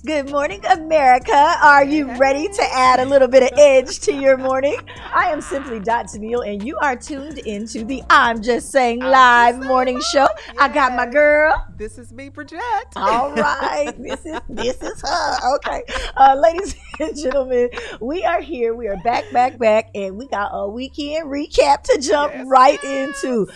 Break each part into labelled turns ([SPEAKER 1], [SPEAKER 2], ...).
[SPEAKER 1] Good morning, America. Are you ready to add a little bit of edge to your morning? I am simply Dot Tennille, and you are tuned into the I'm Just Saying live morning show. Yes. I got my girl.
[SPEAKER 2] This is me, Bridget.
[SPEAKER 1] All right. This is her. Okay. Ladies and gentlemen, we are here. We are back, and we got a weekend recap to jump right into.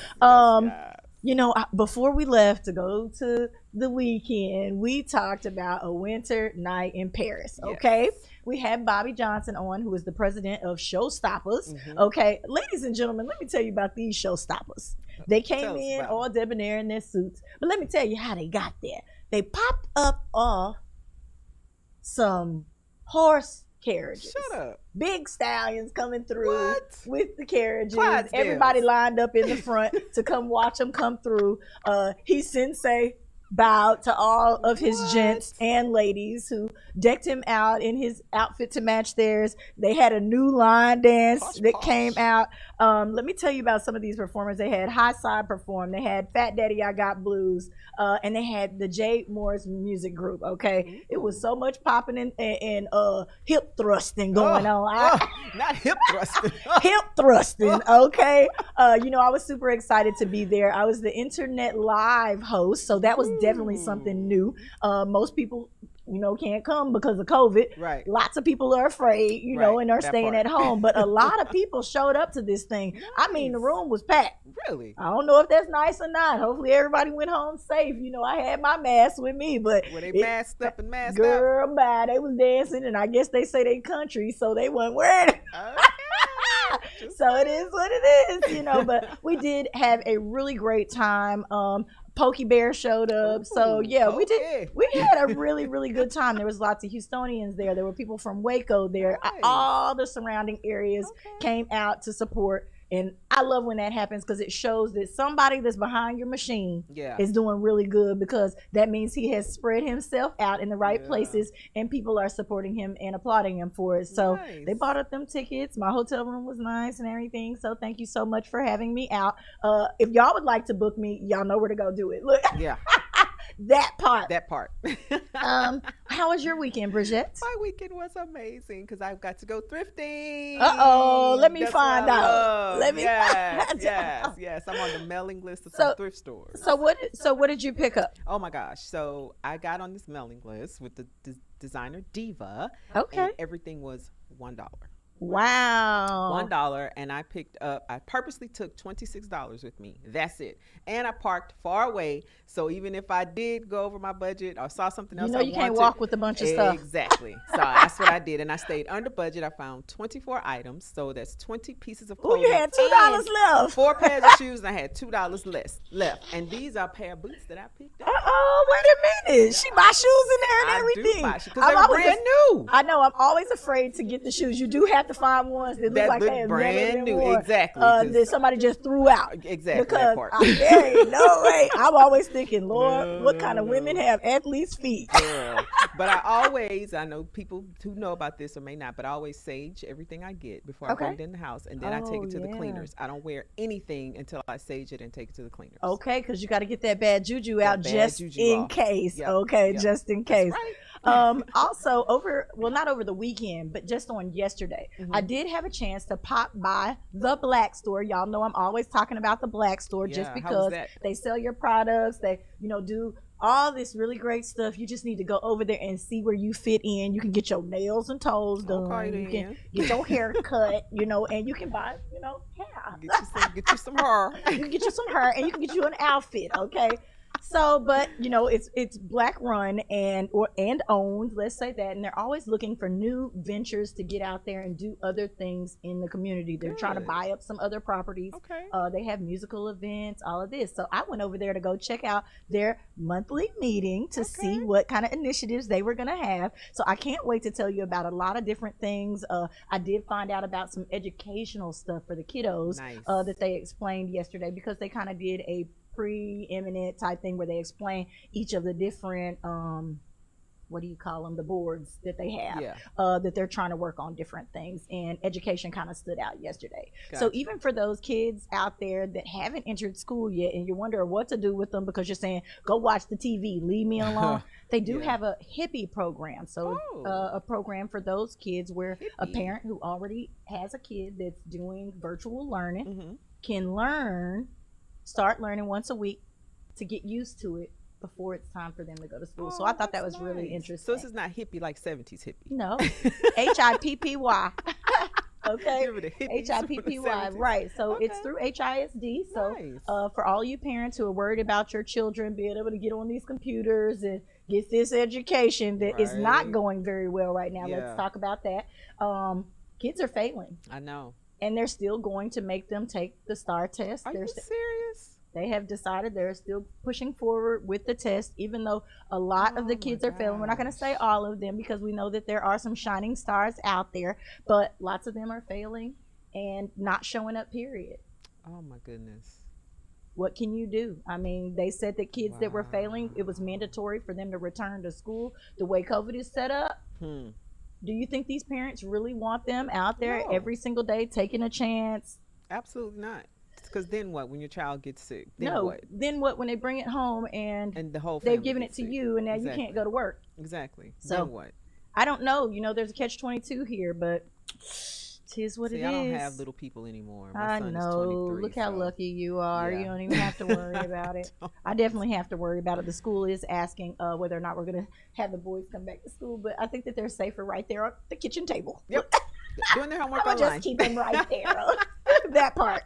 [SPEAKER 1] You know, before we left to go to the weekend, we talked about a winter night in Paris. Okay. Yes. We had Bobby Johnson on, who is the president of Showstoppers. Mm-hmm. Okay. Ladies and gentlemen, let me tell you about these Showstoppers. They came in all debonair in their suits, but let me tell you how they got there. They popped up off some horse carriages.
[SPEAKER 2] Shut up.
[SPEAKER 1] Big stallions coming through with the carriages. Everybody lined up in the front to come watch them come through. He sensei bowed to all of his gents and ladies who decked him out in his outfit to match theirs. They had a new line dance that came out. Let me tell you about some of these performers. They had High Side perform. They had Fat Daddy I Got Blues. And they had the Jade Morris music group. Okay. Mm-hmm. It was so much popping and hip thrusting going on.
[SPEAKER 2] Not hip thrusting.
[SPEAKER 1] Hip thrusting. Okay. You know, I was super excited to be there. I was the internet live host. So that was definitely something new. Most people, you know, can't come because of COVID.
[SPEAKER 2] Right.
[SPEAKER 1] Lots of people are afraid, you know, and are staying at home. But a lot of people showed up to this thing. Nice. I mean, the room was packed.
[SPEAKER 2] Really?
[SPEAKER 1] I don't know if that's nice or not. Hopefully everybody went home safe. You know, I had my mask with me, but
[SPEAKER 2] were they masked up and masked
[SPEAKER 1] girl, bye. They was dancing, and I guess they say they country, so they weren't wearing it. Okay. So it is what it is, you know. But we did have a really great time. Pokey Bear showed up. So yeah, we had a really, really good time. There was lots of Houstonians there. There were people from Waco there. Nice. All the surrounding areas came out to support. And I love when that happens because it shows that somebody that's behind your machine is doing really good, because that means he has spread himself out in the right places and people are supporting him and applauding him for it. So they bought up them tickets. My hotel room was nice and everything. So thank you so much for having me out. If y'all would like to book me, y'all know where to go do it. Look.
[SPEAKER 2] Yeah.
[SPEAKER 1] That part. How was your weekend, Bridget?
[SPEAKER 2] My weekend was amazing because I got to go thrifting.
[SPEAKER 1] Let me find out.
[SPEAKER 2] Yes. I'm on the mailing list of some thrift stores.
[SPEAKER 1] So what did you pick up?
[SPEAKER 2] Oh my gosh. So I got on this mailing list with the designer Diva.
[SPEAKER 1] Okay.
[SPEAKER 2] And everything was $1.
[SPEAKER 1] Wow.
[SPEAKER 2] $1, and I purposely took $26 with me. That's it. And I parked far away, so even if I did go over my budget or saw something else,
[SPEAKER 1] you can't walk with a bunch of stuff.
[SPEAKER 2] Exactly. So that's what I did, and I stayed under budget. I found 24 items, so that's 20 pieces of clothing.
[SPEAKER 1] Oh, you had $2 left.
[SPEAKER 2] 4 pairs of shoes, and I had $2 left. And these are a pair of boots that I picked up.
[SPEAKER 1] Wait a minute. She buy shoes in there and everything.
[SPEAKER 2] I do buy shoes because they're brand new.
[SPEAKER 1] I know. I'm always afraid to get the shoes. You do have to find ones that look like they have
[SPEAKER 2] brand new.
[SPEAKER 1] Worn,
[SPEAKER 2] exactly.
[SPEAKER 1] That somebody just threw out.
[SPEAKER 2] Exactly.
[SPEAKER 1] Because
[SPEAKER 2] that part.
[SPEAKER 1] there ain't no way. I'm always thinking, Lord, what kind of women have athletes' feet?
[SPEAKER 2] Yeah. But I know people who know about this or may not, but I always sage everything I get before I bring it in the house, and then I take it to the cleaners. I don't wear anything until I sage it and take it to the cleaners.
[SPEAKER 1] Okay, because you got to get that bad juju out just in case. Yep. Okay, just in case. Right. Also, not over the weekend, but just on yesterday, I did have a chance to pop by the Black Store. Y'all know I'm always talking about the Black Store just because they sell your products. They, do all this really great stuff. You just need to go over there and see where you fit in. You can get your nails and toes done. You can get your hair cut, and you can buy, hair.
[SPEAKER 2] Get you some hair.
[SPEAKER 1] You can get you some hair, and you can get you an outfit, okay? So, but it's Black run and owned, let's say that, and they're always looking for new ventures to get out there and do other things in the community. They're trying to buy up some other properties.
[SPEAKER 2] Okay.
[SPEAKER 1] They have musical events, all of this. So I went over there to go check out their monthly meeting to see what kind of initiatives they were going to have. So I can't wait to tell you about a lot of different things. I did find out about some educational stuff for the kiddos that they explained yesterday, because they kind of did a preeminent type thing where they explain each of the different what do you call them, the boards that they have, that they're trying to work on different things, and education kind of stood out yesterday. Gotcha. So even for those kids out there that haven't entered school yet and you're wondering what to do with them because you're saying, go watch the TV, leave me alone, They do
[SPEAKER 2] Yeah.
[SPEAKER 1] have a hippie program. So
[SPEAKER 2] Oh,
[SPEAKER 1] a program for those kids where a
[SPEAKER 2] hippie.
[SPEAKER 1] parent who already has a kid that's doing virtual learning
[SPEAKER 2] Mm-hmm.
[SPEAKER 1] can start learning once a week to get used to it before it's time for them to go to school. So I
[SPEAKER 2] Oh,
[SPEAKER 1] thought that
[SPEAKER 2] that's
[SPEAKER 1] was really
[SPEAKER 2] nice. So this
[SPEAKER 1] interesting.
[SPEAKER 2] is not hippie like 70s hippie.
[SPEAKER 1] No, HIPPY. Okay,
[SPEAKER 2] Give it a hippies from the
[SPEAKER 1] HIPPY,
[SPEAKER 2] 70s.
[SPEAKER 1] right. So it's
[SPEAKER 2] Okay.
[SPEAKER 1] through HISD. So
[SPEAKER 2] Nice.
[SPEAKER 1] for all you parents who are worried about your children being able to get on these computers and get this education that is not
[SPEAKER 2] Right.
[SPEAKER 1] going very well right now, let's
[SPEAKER 2] Yeah.
[SPEAKER 1] talk about that. Um, Kids are failing,
[SPEAKER 2] I know.
[SPEAKER 1] and they're still going to make them take the STAR test.
[SPEAKER 2] Are you serious?
[SPEAKER 1] They have decided they're still pushing forward with the test, even though a lot of the
[SPEAKER 2] Oh my
[SPEAKER 1] kids are failing. We're not going to say
[SPEAKER 2] gosh.
[SPEAKER 1] all of them because we know that there are some shining stars out there, but lots of them are failing and not showing up, period.
[SPEAKER 2] Oh my goodness.
[SPEAKER 1] What can you do? I mean, they said that kids that were failing, it was
[SPEAKER 2] Wow.
[SPEAKER 1] mandatory for them to return to school. The way COVID is set up,
[SPEAKER 2] Hmm.
[SPEAKER 1] do you think these parents really want them out there
[SPEAKER 2] No,
[SPEAKER 1] every single day taking a chance?
[SPEAKER 2] absolutely not. Because then what? When your child gets sick, then
[SPEAKER 1] No.
[SPEAKER 2] what?
[SPEAKER 1] Then what when they bring it home and
[SPEAKER 2] And the whole
[SPEAKER 1] they've
[SPEAKER 2] family
[SPEAKER 1] given it
[SPEAKER 2] gets
[SPEAKER 1] to
[SPEAKER 2] sick.
[SPEAKER 1] you and now you can't
[SPEAKER 2] Exactly.
[SPEAKER 1] go to work?
[SPEAKER 2] Exactly. Then
[SPEAKER 1] So
[SPEAKER 2] what?
[SPEAKER 1] I don't know. There's a catch 22 here, but tis what
[SPEAKER 2] See,
[SPEAKER 1] it
[SPEAKER 2] I don't have
[SPEAKER 1] is.
[SPEAKER 2] little people anymore. My
[SPEAKER 1] I
[SPEAKER 2] son is
[SPEAKER 1] know.
[SPEAKER 2] 23,
[SPEAKER 1] Look how
[SPEAKER 2] so
[SPEAKER 1] lucky you are. You
[SPEAKER 2] yeah.
[SPEAKER 1] don't even have to worry about it.
[SPEAKER 2] Don't.
[SPEAKER 1] I definitely have to worry about it. The school is asking whether or not we're going to have the boys come back to school, but I think that they're safer right there on the kitchen table.
[SPEAKER 2] Yep. Doing their homework
[SPEAKER 1] I'm going to
[SPEAKER 2] online.
[SPEAKER 1] just keep them right there. That part.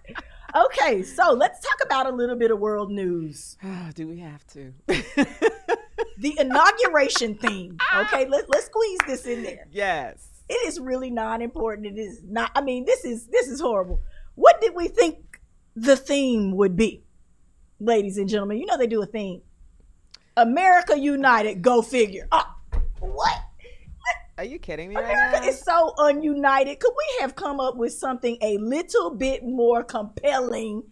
[SPEAKER 1] Okay, so let's talk about a little bit of world news.
[SPEAKER 2] Do we have to?
[SPEAKER 1] The inauguration theme. Okay, let's squeeze this in there.
[SPEAKER 2] Yes.
[SPEAKER 1] It is really non-important. It is not. I mean, this is horrible. What did we think the theme would be, ladies and gentlemen? They do a theme. America United. Go figure. Oh, what?
[SPEAKER 2] Are you kidding me right
[SPEAKER 1] America
[SPEAKER 2] now?
[SPEAKER 1] is so ununited. Could we have come up with something a little bit more compelling?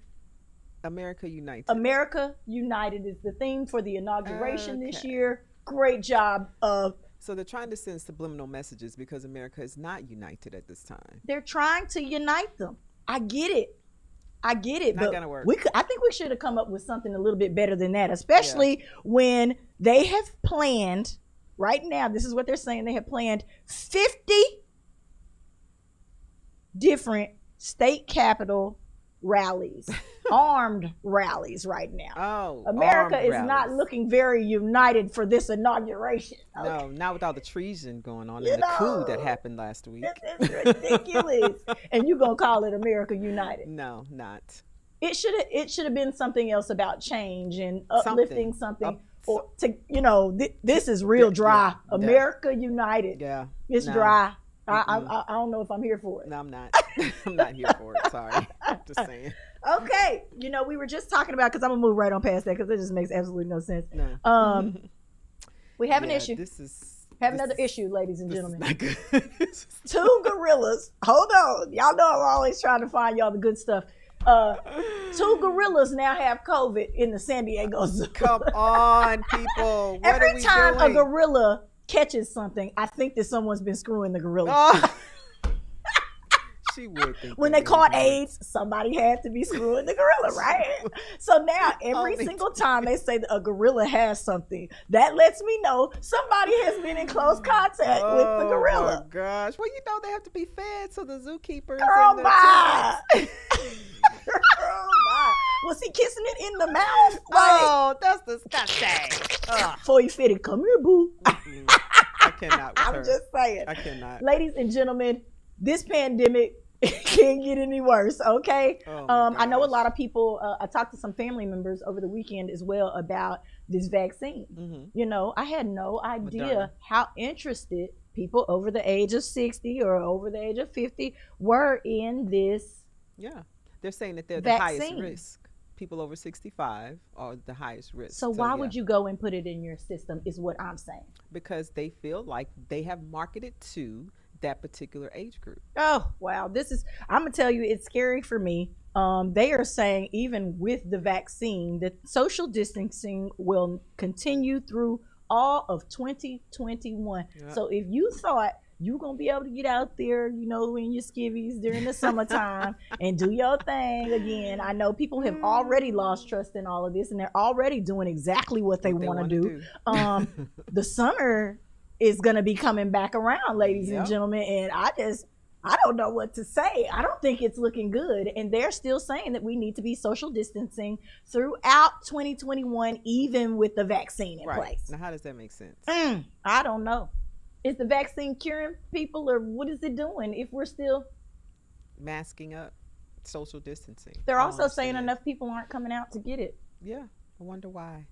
[SPEAKER 2] America United.
[SPEAKER 1] America United is the theme for the inauguration this
[SPEAKER 2] Okay.
[SPEAKER 1] year. Great job of.
[SPEAKER 2] So they're trying to send subliminal messages because America is not united at this time.
[SPEAKER 1] They're trying to unite them. I get it.
[SPEAKER 2] Not
[SPEAKER 1] But
[SPEAKER 2] gonna work.
[SPEAKER 1] I think we should have come up with something a little bit better than that,
[SPEAKER 2] Yeah.
[SPEAKER 1] especially when they have planned. Right now, this is what they're saying. They have planned 50 different state capitol rallies, armed rallies right now.
[SPEAKER 2] Oh,
[SPEAKER 1] America
[SPEAKER 2] armed
[SPEAKER 1] is not
[SPEAKER 2] rallies.
[SPEAKER 1] looking very united for this inauguration. Okay?
[SPEAKER 2] No, not with all the treason going on
[SPEAKER 1] You
[SPEAKER 2] and the coup
[SPEAKER 1] know,
[SPEAKER 2] that happened last week.
[SPEAKER 1] this is ridiculous. And you're going to call it America United.
[SPEAKER 2] No, not
[SPEAKER 1] It should have been something else about change and uplifting something.
[SPEAKER 2] Up-
[SPEAKER 1] Or this is real dry.
[SPEAKER 2] yeah,
[SPEAKER 1] America United.
[SPEAKER 2] yeah.
[SPEAKER 1] It's
[SPEAKER 2] No.
[SPEAKER 1] dry. I,
[SPEAKER 2] Mm-mm.
[SPEAKER 1] I don't know if I'm here for it.
[SPEAKER 2] No, I'm not. I'm not here for it. Sorry. Just saying.
[SPEAKER 1] Okay, we were just talking about because I'm gonna move right on past that because it just makes absolutely no sense.
[SPEAKER 2] No.
[SPEAKER 1] We have an
[SPEAKER 2] Yeah,
[SPEAKER 1] issue.
[SPEAKER 2] This is
[SPEAKER 1] Have
[SPEAKER 2] this
[SPEAKER 1] another
[SPEAKER 2] is-
[SPEAKER 1] issue, ladies and
[SPEAKER 2] This is
[SPEAKER 1] gentlemen.
[SPEAKER 2] not good. This is-
[SPEAKER 1] Two gorillas. Hold on, y'all know I'm always trying to find y'all the good stuff. Two gorillas now have COVID in the San Diego Zoo.
[SPEAKER 2] Come on, people. What
[SPEAKER 1] Every
[SPEAKER 2] are we
[SPEAKER 1] time
[SPEAKER 2] doing?
[SPEAKER 1] a gorilla catches something, I think that someone's been screwing the gorilla.
[SPEAKER 2] Oh. She would think
[SPEAKER 1] When
[SPEAKER 2] that
[SPEAKER 1] they caught
[SPEAKER 2] would.
[SPEAKER 1] AIDS, somebody had to be screwing the gorilla, right? So now every
[SPEAKER 2] Only
[SPEAKER 1] single time they say that a gorilla has something, that lets me know somebody has been in close contact with the
[SPEAKER 2] Oh
[SPEAKER 1] gorilla.
[SPEAKER 2] my gosh. Well, they have to be fed, so the zookeepers
[SPEAKER 1] Girl,
[SPEAKER 2] and the
[SPEAKER 1] bye.
[SPEAKER 2] termites-
[SPEAKER 1] Girl, bye. Was he kissing it in the mouth? Like,
[SPEAKER 2] Oh, that's disgusting. Ugh.
[SPEAKER 1] before he fit it, come here, boo.
[SPEAKER 2] I cannot with
[SPEAKER 1] I'm
[SPEAKER 2] her.
[SPEAKER 1] just saying.
[SPEAKER 2] I cannot.
[SPEAKER 1] Ladies and gentlemen, this pandemic can't get any worse, okay?
[SPEAKER 2] Oh my
[SPEAKER 1] I know a
[SPEAKER 2] gosh.
[SPEAKER 1] lot of people, I talked to some family members over the weekend as well about this vaccine.
[SPEAKER 2] Mhm.
[SPEAKER 1] I had no idea
[SPEAKER 2] Moderna.
[SPEAKER 1] how interested people over the age of 60 or over the age of 50 were in this.
[SPEAKER 2] Yeah. They're saying that they're the highest
[SPEAKER 1] Vaccine.
[SPEAKER 2] risk. People over 65 are the highest risk.
[SPEAKER 1] So why
[SPEAKER 2] yeah.
[SPEAKER 1] would you go and put it in your system is what I'm saying.
[SPEAKER 2] Because they feel like they have marketed to that particular age group.
[SPEAKER 1] Oh, wow. I'm going to tell you, it's scary for me. They are saying even with the vaccine, that social distancing will continue through all of 2021.
[SPEAKER 2] Yeah.
[SPEAKER 1] So if you thought you gonna be able to get out there, in your skivvies during the summertime and do your thing again. I know people have already lost trust in all of this, and they're already doing exactly what they want to do. The summer is gonna be coming back around, ladies and gentlemen, and I don't know what to say. I don't think it's looking good. And they're still saying that we need to be social distancing throughout 2021, even with the vaccine in place.
[SPEAKER 2] Now, how does that make sense?
[SPEAKER 1] I don't know. Is the vaccine curing people, or what is it doing if we're still
[SPEAKER 2] masking up, social distancing?
[SPEAKER 1] They're also saying enough people aren't coming out to get it.
[SPEAKER 2] Yeah, I wonder why.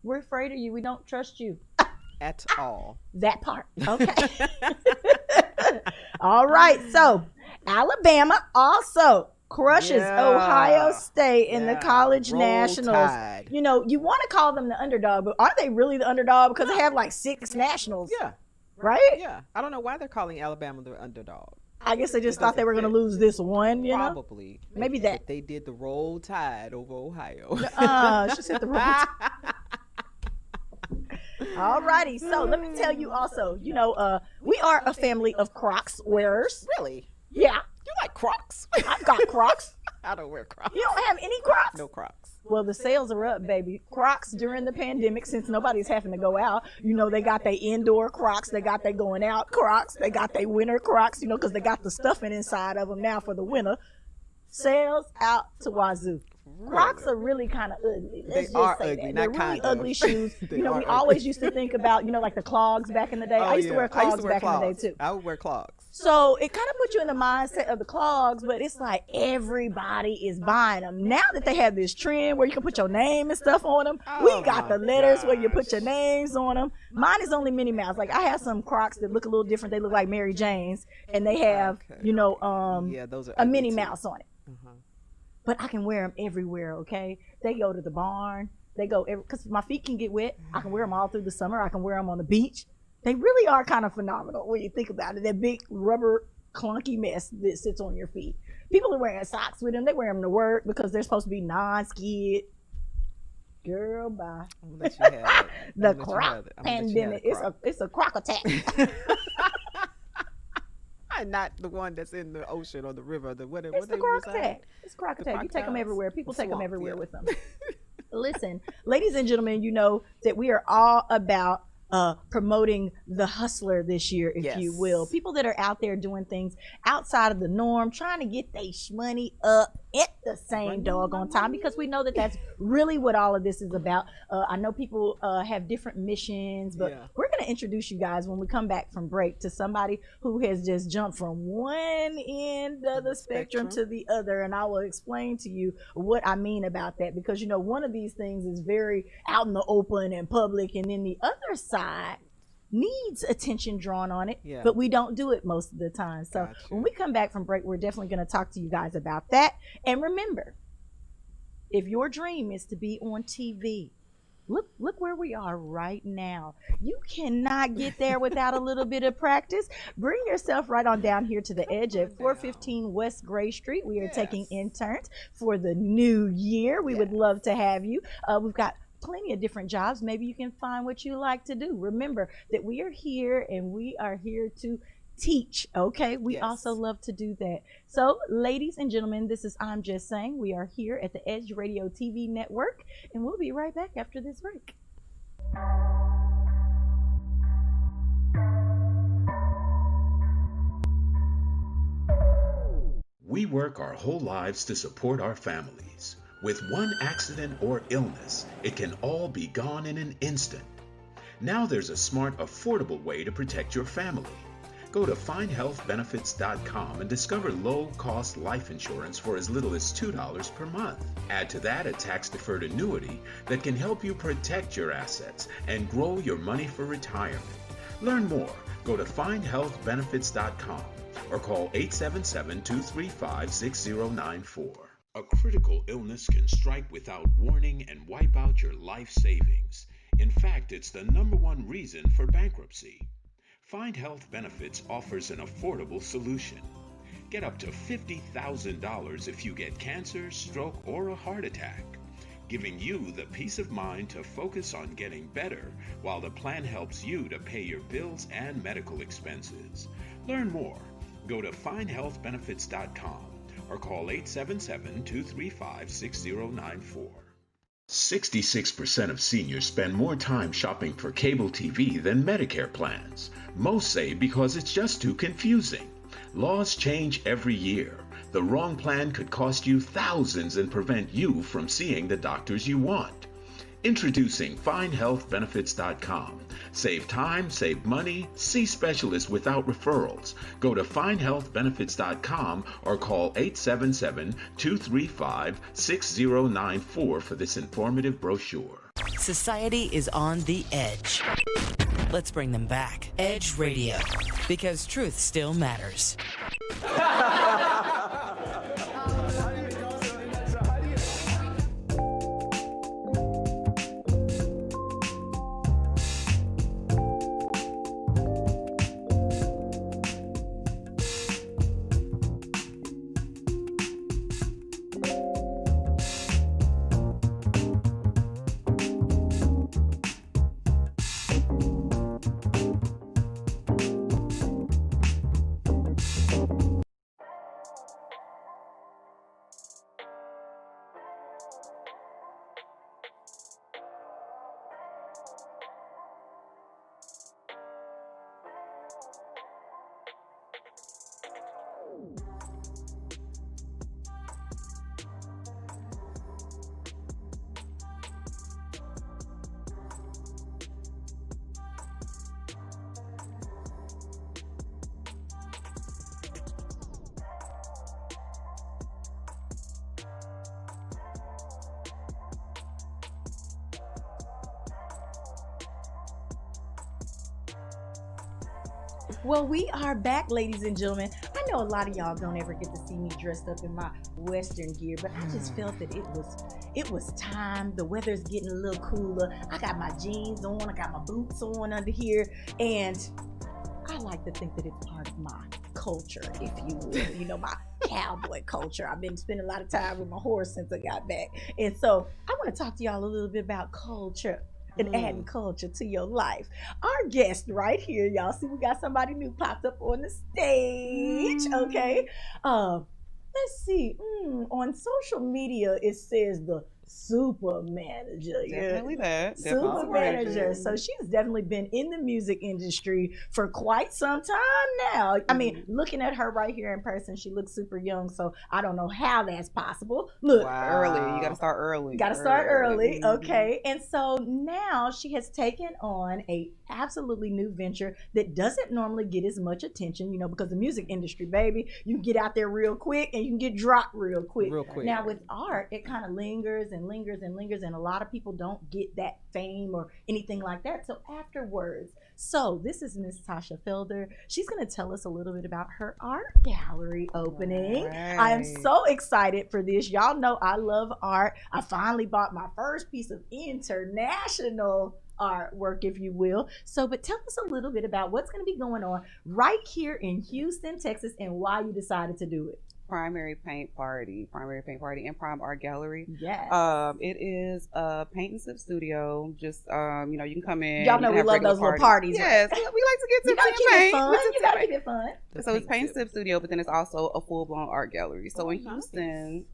[SPEAKER 1] We're afraid of you. We don't trust you.
[SPEAKER 2] At all.
[SPEAKER 1] That part. Okay. All right. So Alabama also crushes Ohio State in the college nationals.
[SPEAKER 2] Tide.
[SPEAKER 1] You want to call them the underdog, but are they really the underdog? Because they have like 6 nationals.
[SPEAKER 2] Yeah.
[SPEAKER 1] Right?
[SPEAKER 2] Yeah. I don't know why they're calling Alabama the underdog.
[SPEAKER 1] I guess they just thought they were going to lose this one,
[SPEAKER 2] Probably.
[SPEAKER 1] Maybe that.
[SPEAKER 2] But they did the roll tide over Ohio.
[SPEAKER 1] She said the roll tide. All righty. So let me tell you also, we are a family of Crocs wearers.
[SPEAKER 2] Really?
[SPEAKER 1] Yeah.
[SPEAKER 2] You like Crocs?
[SPEAKER 1] I've got Crocs.
[SPEAKER 2] I don't wear Crocs.
[SPEAKER 1] You don't have any Crocs?
[SPEAKER 2] No Crocs.
[SPEAKER 1] Well, the sales are up, baby. Crocs during the pandemic, since nobody's having to go out, they got their indoor Crocs, they got their going out Crocs, they got their winter Crocs, because they got the stuffing inside of them now for the winter. Sales out to wazoo. Crocs are really kind of ugly.
[SPEAKER 2] They are ugly,
[SPEAKER 1] They're really ugly shoes. We always used to think about, like the clogs back in the day. I used to wear clogs back in the day too.
[SPEAKER 2] I would wear clogs.
[SPEAKER 1] So it kind of puts you in the mindset of the clogs, but it's like everybody is buying them. Now that they have this trend where you can put your name and stuff on them, we got the letters where you put your names on them. Mine is only Minnie Mouse. Like I have some Crocs that look a little different. They look like Mary Jane's, and they have,
[SPEAKER 2] those are
[SPEAKER 1] a Minnie Mouse on it.
[SPEAKER 2] Uh-huh.
[SPEAKER 1] But I can wear them everywhere, okay? They go to the barn. They go because my feet can get wet. I can wear them all through the summer. I can wear them on the beach. They really are kind of phenomenal when you think about it. That big rubber clunky mess that sits on your feet. People are wearing socks with them. They wear them to work because they're supposed to be non-skid. Girl, bye.
[SPEAKER 2] I'm gonna let you have it.
[SPEAKER 1] The Croc pandemic. It's a Croc attack.
[SPEAKER 2] Not the one that's in the ocean or the river.
[SPEAKER 1] It's the Croc attack. It's Croc attack. You take them everywhere. People take them everywhere with them. Listen, ladies and gentlemen, you know that we are all about promoting the hustler this year, if you will. People that are out there doing things outside of the norm, trying to get their money up at the same doggone time, because we know that that's really what all of this is about. I know people have different missions, but we're going to introduce you guys when we come back from break to somebody who has just jumped from one end of the spectrum to the other, and I will explain to you what I mean about that, because one of these things is very out in the open and public, and then the other side needs attention drawn on it, but we don't do it most of the time. So when we come back from break, we're definitely going to talk to you guys about that. And remember, if your dream is to be on TV, look where we are right now. You cannot get there without a little bit of practice. Bring yourself right on down here to the edge at 415 West Gray Street. We are taking interns for the new year. We would love to have you. We've got plenty of different jobs. Maybe you can find what you like to do. Remember that we are here, and we are here to teach, okay? We also love to do that. So, ladies and gentlemen, this is I'm Just Saying. We are here at the Edge Radio TV network, and we'll be right back after this break.
[SPEAKER 3] We work our whole lives to support our families. With one accident or illness, it can all be gone in an instant. Now there's a smart, affordable way to protect your family. Go to findhealthbenefits.com and discover low-cost life insurance for as little as $2 per month. Add to that a tax-deferred annuity that can help you protect your assets and grow your money for retirement. Learn more. Go to findhealthbenefits.com or call 877-235-6094. A critical illness can strike without warning and wipe out your life savings. In fact, it's the #1 reason for bankruptcy. Find Health Benefits offers an affordable solution. Get up to $50,000 if you get cancer, stroke, or a heart attack. giving you the peace of mind to focus on getting better while the plan helps you to pay your bills and medical expenses. Learn more. Go to findhealthbenefits.com or call 877-235-6094. 66% of seniors spend more time shopping for cable TV than Medicare plans. Most say because it's just too confusing. Laws change every year. The wrong plan could cost you thousands and prevent you from seeing the doctors you want. Introducing findhealthbenefits.com. Save time, save money, see specialists without referrals. Go to findhealthbenefits.com or call 877-235-6094 for this informative brochure.
[SPEAKER 4] Society is on the edge. Let's bring them back. Edge Radio, because truth still matters.
[SPEAKER 1] Well, we are back, ladies and gentlemen. I know a lot of y'all don't ever get to see me dressed up in my Western gear, but I just felt that it was time. The weather's getting a little cooler. I got my jeans on, I got my boots on under here, and I like to think that it's part of my culture, if you will. You know, my cowboy culture. I've been spending a lot of time with my horse since I got back. And so I want to talk to y'all a little bit about culture and adding culture to your life. Our guest right here, y'all see we got somebody new popped up on the stage, okay? Let's see, on social media it says the super manager.
[SPEAKER 5] Definitely that.
[SPEAKER 1] Super manager. So she's definitely been in the music industry for quite some time now. I mean, looking at her right here in person, she looks super young. So I don't know how that's possible. Look,
[SPEAKER 5] early. You got to start early.
[SPEAKER 1] Got to start early. Okay. And so now she has taken on a absolutely new venture that doesn't normally get as much attention, you know, because the music industry, baby, you get out there real quick and you can get dropped real quick. Now with art, it kind of lingers and lingers and lingers, and a lot of people don't get that fame or anything like that. So afterwards, this is Miss Tasha Felder. She's going to tell us a little bit about her art gallery opening. Right. I am so excited for this. Y'all know I love art. I finally bought my first piece of international artwork, if you will. But tell us a little bit about what's going to be going on right here in Houston, Texas, and why you decided to do it.
[SPEAKER 5] Primary Paint Party and Prime Art Gallery.
[SPEAKER 1] Yes.
[SPEAKER 5] It is a paint and sip studio. Just you know, you can come in.
[SPEAKER 1] Y'all know we love those little parties.
[SPEAKER 5] Yes,
[SPEAKER 1] right?
[SPEAKER 5] we like to get
[SPEAKER 1] you
[SPEAKER 5] to paint.
[SPEAKER 1] You gotta keep it fun.
[SPEAKER 5] So it's paint and sip studio, but then it's also a full blown art gallery. So in Houston,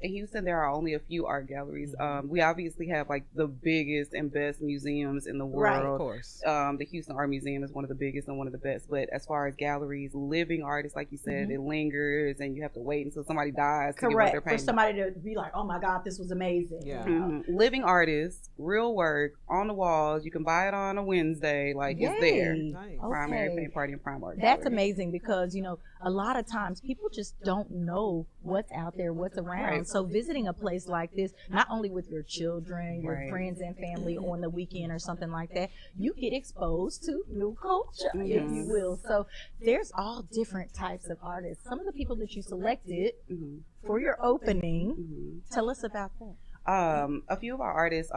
[SPEAKER 5] there are only a few art galleries. We obviously have like the biggest and best museums in the world.
[SPEAKER 2] Right, of course.
[SPEAKER 5] The Houston Art Museum is one of the biggest and one of the best. But as far as galleries, living artists, like you said, it lingers, and you have to wait until somebody dies to get what they're painting.
[SPEAKER 1] For somebody to be like, oh my God, this was amazing.
[SPEAKER 2] Yeah.
[SPEAKER 5] Living artists, real work on the walls. You can buy it on a Wednesday. Like, it's there.
[SPEAKER 2] Nice.
[SPEAKER 5] Primary Paint Party and Prime Art
[SPEAKER 1] That's
[SPEAKER 5] Gallery.
[SPEAKER 1] amazing, because you know a lot of times people just don't know what's out there, what's around. Right. So visiting a place like this, not only with your children, your friends and family on the weekend or something like that, you get exposed to new culture, if you will. So there's all different types of artists. Some of the people that you selected for your opening, tell us about that.
[SPEAKER 5] A few of our artists,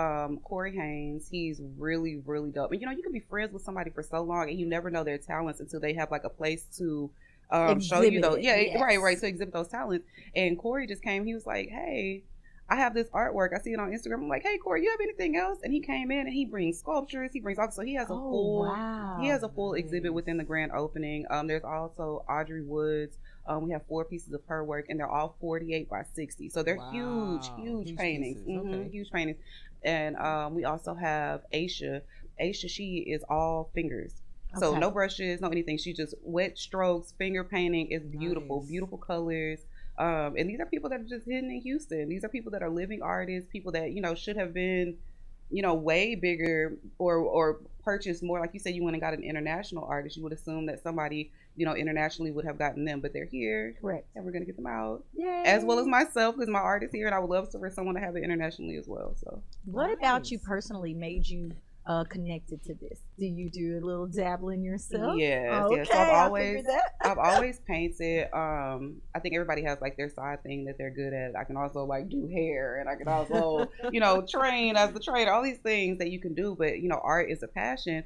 [SPEAKER 5] Corey Haynes, he's really, really dope. And you know, you can be friends with somebody for so long and you never know their talents until they have like a place to show you those. Yeah, yes. right. To exhibit those talents. And Corey just came, he was like, hey, I have this artwork. I see it on Instagram. I'm like, hey, Corey, you have anything else? And he came in and he brings sculptures. He brings so he has a full exhibit within the grand opening. There's also Audrey Woods. We have 4 pieces of her work, and they're all 48 by 60. So they're huge paintings. Okay. Huge paintings. And we also have Aisha. Aisha, she is all fingers. So no brushes, no anything. She just wet strokes, finger painting. It's beautiful, beautiful colors. And these are people that are just hidden in Houston. These are people that are living artists, people that, should have been, way bigger or purchased more. Like you said, you went and got an international artist. You would assume that somebody, internationally would have gotten them, but they're here.
[SPEAKER 1] Correct.
[SPEAKER 5] And we're going to get them out.
[SPEAKER 1] Yay.
[SPEAKER 5] As well as myself, because my art is here, and I would love for someone to have it internationally as well. So,
[SPEAKER 1] what about you personally made you connected to this? Do you do a little dabbling yourself?
[SPEAKER 5] Yes,
[SPEAKER 1] okay,
[SPEAKER 5] yes. So I've always painted. I think everybody has like their side thing that they're good at. I can also like do hair, and I can also, train as the trainer. All these things that you can do, but art is a passion,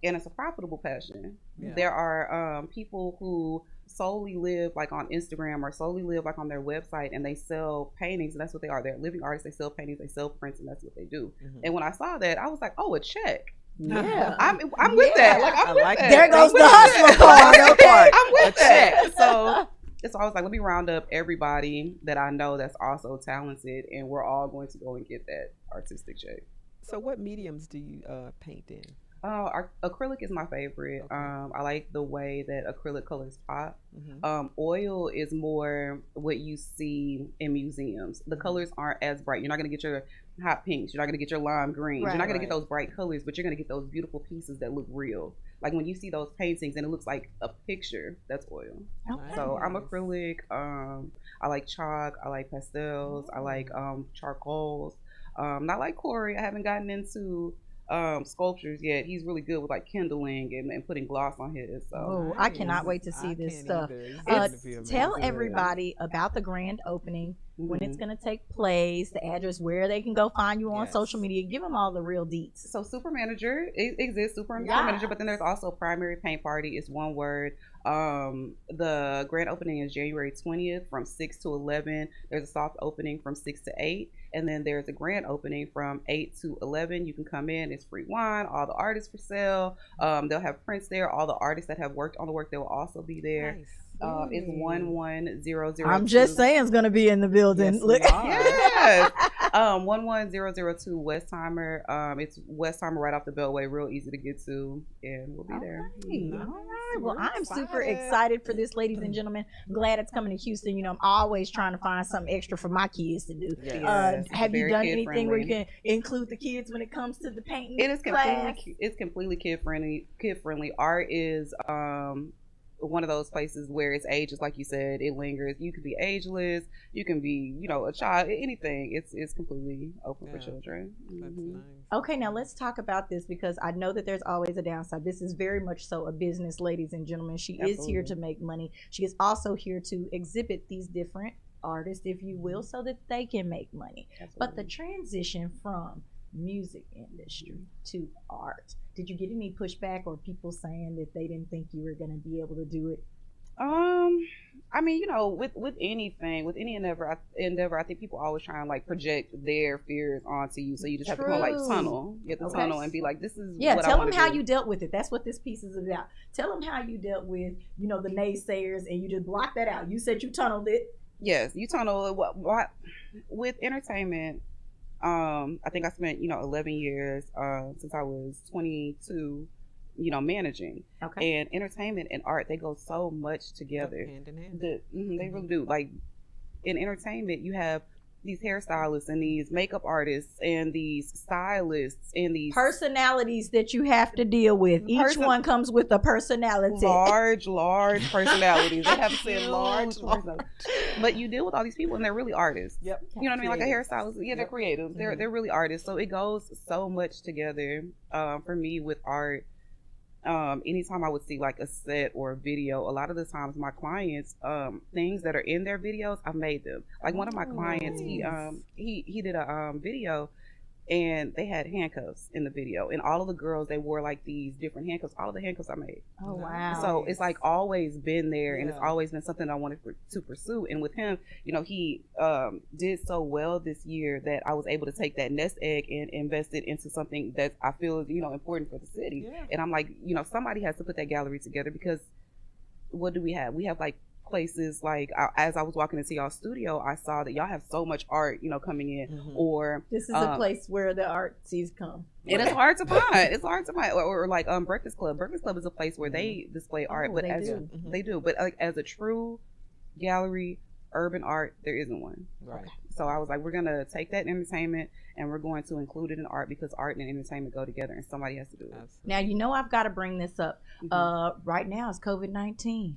[SPEAKER 5] and it's a profitable passion. Yeah. There are people who solely live like on Instagram or solely live like on their website, and they sell paintings, and that's what they are. They're living artists. They sell paintings, they sell prints, and that's what they do. Mm-hmm. And when I saw that, I was like, oh, a check.
[SPEAKER 1] Yeah,
[SPEAKER 5] I'm with that. Like I'm with that.
[SPEAKER 1] There goes the hustler part. Okay,
[SPEAKER 5] I'm with that. So I was like, let me round up everybody that I know that's also talented, and we're all going to go and get that artistic check.
[SPEAKER 2] So what mediums do you paint in?
[SPEAKER 5] Acrylic is my favorite. Okay. I like the way that acrylic colors pop. Mm-hmm. Oil is more what you see in museums. The colors aren't as bright. You're not going to get your hot pinks. You're not going to get your lime greens. Right, you're not going to get those bright colors, but you're going to get those beautiful pieces that look real. Like when you see those paintings and it looks like a picture, that's oil. Okay. So I'm acrylic. I like chalk. I like pastels. I like charcoals. Not like Corey. I haven't gotten into sculptures yet. He's really good with like kindling and putting gloss on his. So
[SPEAKER 1] I cannot wait to see this stuff. Tell everybody about the grand opening, when it's going to take place, the address, where they can go find you on social media. Give them all the real deets.
[SPEAKER 5] So Super Manager, it exists, Super Manager, but then there's also Primary Paint Party. It's one word. The grand opening is January 20th from 6 to 11. There's a soft opening from 6 to 8. And then there's a grand opening from 8 to 11. You can come in. It's free wine. All the artists for sale. They'll have prints there. All the artists that have worked on the work, they will also be there. Nice. It's 11002.
[SPEAKER 1] I'm just saying it's going to be in the building.
[SPEAKER 5] Yes. 11002 Westheimer. It's Westheimer right off the Beltway. Real easy to get to. And we'll be there.
[SPEAKER 1] All right. Well, I'm super excited for this, ladies and gentlemen. Glad it's coming to Houston. I'm always trying to find something extra for my kids to do. Yes. Have you done anything where you can include the kids when it comes to the painting?
[SPEAKER 5] It is completely kid friendly. Art is one of those places where it's ageless, like you said. It lingers. You can be ageless. You can be, a child. Anything. It's completely open for children.
[SPEAKER 2] That's nice.
[SPEAKER 1] Okay, now let's talk about this, because I know that there's always a downside. This is very much so a business, ladies and gentlemen. She is here to make money. She is also here to exhibit these different artists, if you will, so that they can make money. Absolutely. But the transition from music industry to art, did you get any pushback or people saying that they didn't think you were going to be able to do it?
[SPEAKER 5] I mean, with anything, with any endeavor, I think people always try and like project their fears onto you. So you just have to go like get the tunnel and be like, this is what
[SPEAKER 1] tell
[SPEAKER 5] I
[SPEAKER 1] them how
[SPEAKER 5] do.
[SPEAKER 1] You dealt with it. That's what this piece is about. Tell them how you dealt with, the naysayers, and you just blocked that out. You said you tunneled it.
[SPEAKER 5] Yes, you tunnel what with entertainment. I think I spent 11 years since I was 22, managing. Okay. And entertainment and art, they go so much together.
[SPEAKER 2] Hand in hand.
[SPEAKER 5] They really do. Like in entertainment, you have these hairstylists and these makeup artists and these stylists and these
[SPEAKER 1] personalities that you have to deal with. Each one comes with a personality.
[SPEAKER 5] Large personalities. They have to say large. But you deal with all these people and they're really artists.
[SPEAKER 2] Yep.
[SPEAKER 5] You know what I mean? Like a hairstylist. Yeah, they're creative. They're really artists. So it goes so much together. For me with art. Anytime I would see like a set or a video, a lot of the times my clients, things that are in their videos, I've made them. Like one of my clients, he did a video and they had handcuffs in the video, and all of the girls, they wore like these different handcuffs. All of the handcuffs I made.
[SPEAKER 1] Oh wow!
[SPEAKER 5] So it's like always been there, and it's always been something I wanted to pursue. And with him, you know, he did so well this year that I was able to take that nest egg and invest it into something that I feel is, you know, important for the city. Yeah. And I'm like, you know, somebody has to put that gallery together, because what do we have? We have like places like, as I was walking into y'all studio, I saw that y'all have so much art, you know, coming in. Or
[SPEAKER 1] this is a place where the artsies come,
[SPEAKER 5] and it's hard to find. It's hard to find. Or like Breakfast Club. Breakfast Club is a place where they display art, but they do. But like as a true gallery, urban art, there isn't one. Right. So I was like, we're gonna take that entertainment and we're going to include it in art, because art and entertainment go together, and somebody has to do it. Absolutely.
[SPEAKER 1] Now, you know, I've got to bring this up. Right now it's COVID-19.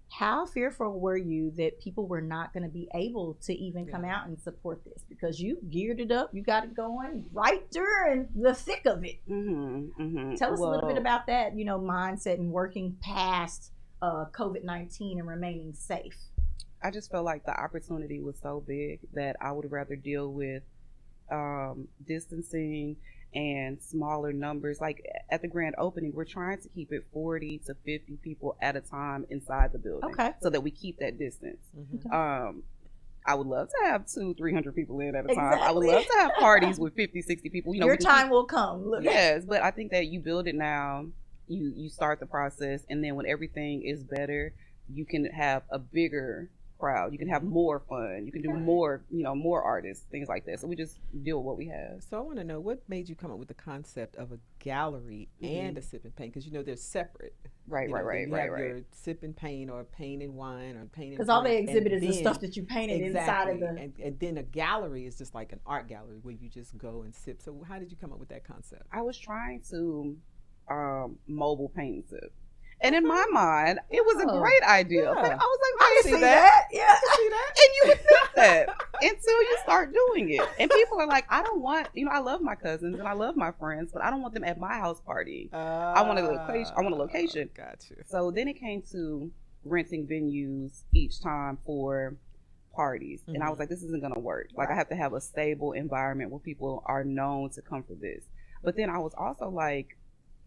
[SPEAKER 1] How fearful were you that people were not going to be able to even come out and support this? Because you geared it up, you got it going right during the thick of it. Tell us a little bit about that, you know, mindset and working past COVID-19 and remaining safe.
[SPEAKER 5] I just felt like the opportunity was so big that I would rather deal with distancing and smaller numbers. Like at the grand opening, we're trying to keep it 40 to 50 people at a time inside the building, so that we keep that distance. I would love to have 200-300 people in at a time. I would love to have parties with 50-60 people. You know,
[SPEAKER 1] your time will come.
[SPEAKER 5] Yes, but I think that you build it now, you start the process, and then when everything is better, you can have a bigger crowd. You can have more fun. You can do more, you know, more artists, things like that. So we just deal with what we have.
[SPEAKER 2] So I want to know, what made you come up with the concept of a gallery and a sip and paint? Because, you know, they're separate.
[SPEAKER 5] Right.
[SPEAKER 2] Your sip and paint, or paint and wine, or paint and
[SPEAKER 1] because all they exhibit is the stuff that you painted inside of the.
[SPEAKER 2] And then a gallery is just like an art gallery where you just go and sip. So how did you come up with that concept?
[SPEAKER 5] I was trying to mobile paint and sip. And in my mind, it was a great idea. I was like, I see that. Yeah, I see that. And you would think that until you start doing it. And people are like, I don't want, you know, I love my cousins and I love my friends, but I don't want them at my house party. I want a location.
[SPEAKER 2] Got you.
[SPEAKER 5] So then it came to renting venues each time for parties. And I was like, this isn't going to work. Like, I have to have a stable environment where people are known to come for this. But then I was also like,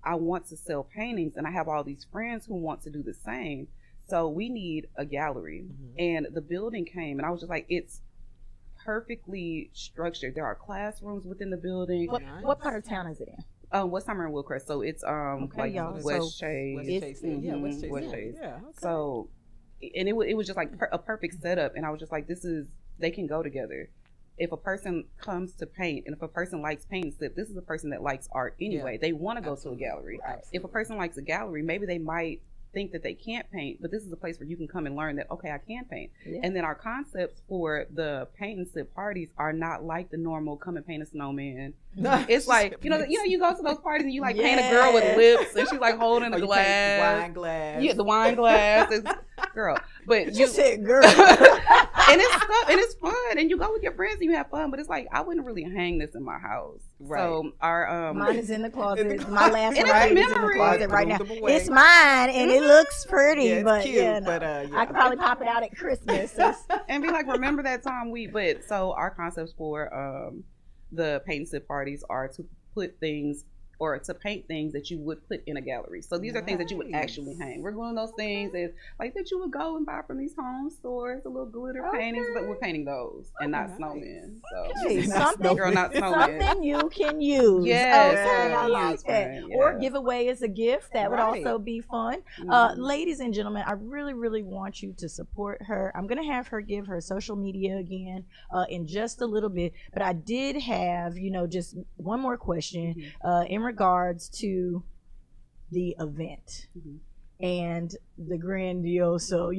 [SPEAKER 5] I want to sell paintings, and I have all these friends who want to do the same. So we need a gallery. And the building came, and I was just like, it's perfectly structured. There are classrooms within the building.
[SPEAKER 1] What part of town is it in?
[SPEAKER 5] Westheimer and Wilcrest. So it's like West Chase.
[SPEAKER 2] West
[SPEAKER 5] Chase.
[SPEAKER 2] Yeah.
[SPEAKER 5] So, and it was just like a perfect setup. And I was just like, they can go together. If a person comes to paint, and if a person likes paint and sip, this is a person that likes art anyway. They want to go to a gallery. If a person likes a gallery, maybe they might think that they can't paint, but this is a place where you can come and learn that, okay, I can paint. And then our concepts for the paint and sip parties are not like the normal come and paint a snowman. It's like, you know, you go to those parties and you like paint a girl with lips, and she's like holding a glass.
[SPEAKER 2] Wine glass.
[SPEAKER 5] Yeah, the wine glass. Girl. But
[SPEAKER 1] you said girl.
[SPEAKER 5] And it's fun, and you go with your friends and you have fun, but it's like, I wouldn't really hang this in my house. Right. So our
[SPEAKER 1] mine is in the closet. My last one
[SPEAKER 5] is
[SPEAKER 1] in the closet right now. It's mine, and it looks pretty, but
[SPEAKER 2] cute,
[SPEAKER 1] I could probably pop it out at Christmas
[SPEAKER 5] and be like, remember that time so our concepts for the paint and sip parties are to put things, or to paint things that you would put in a gallery. So these are things that you would actually hang. We're doing those things like that you would go and buy from these home stores, the little glitter paintings, but we're painting those and not snowmen. So
[SPEAKER 1] something you can use.
[SPEAKER 5] Yes.
[SPEAKER 1] I like that. Yeah. Or give away as a gift. That would also be fun. Ladies and gentlemen, I really, really want you to support her. I'm going to have her give her social media again in just a little bit. But I did have, just one more question in regards to the event and the grandioso,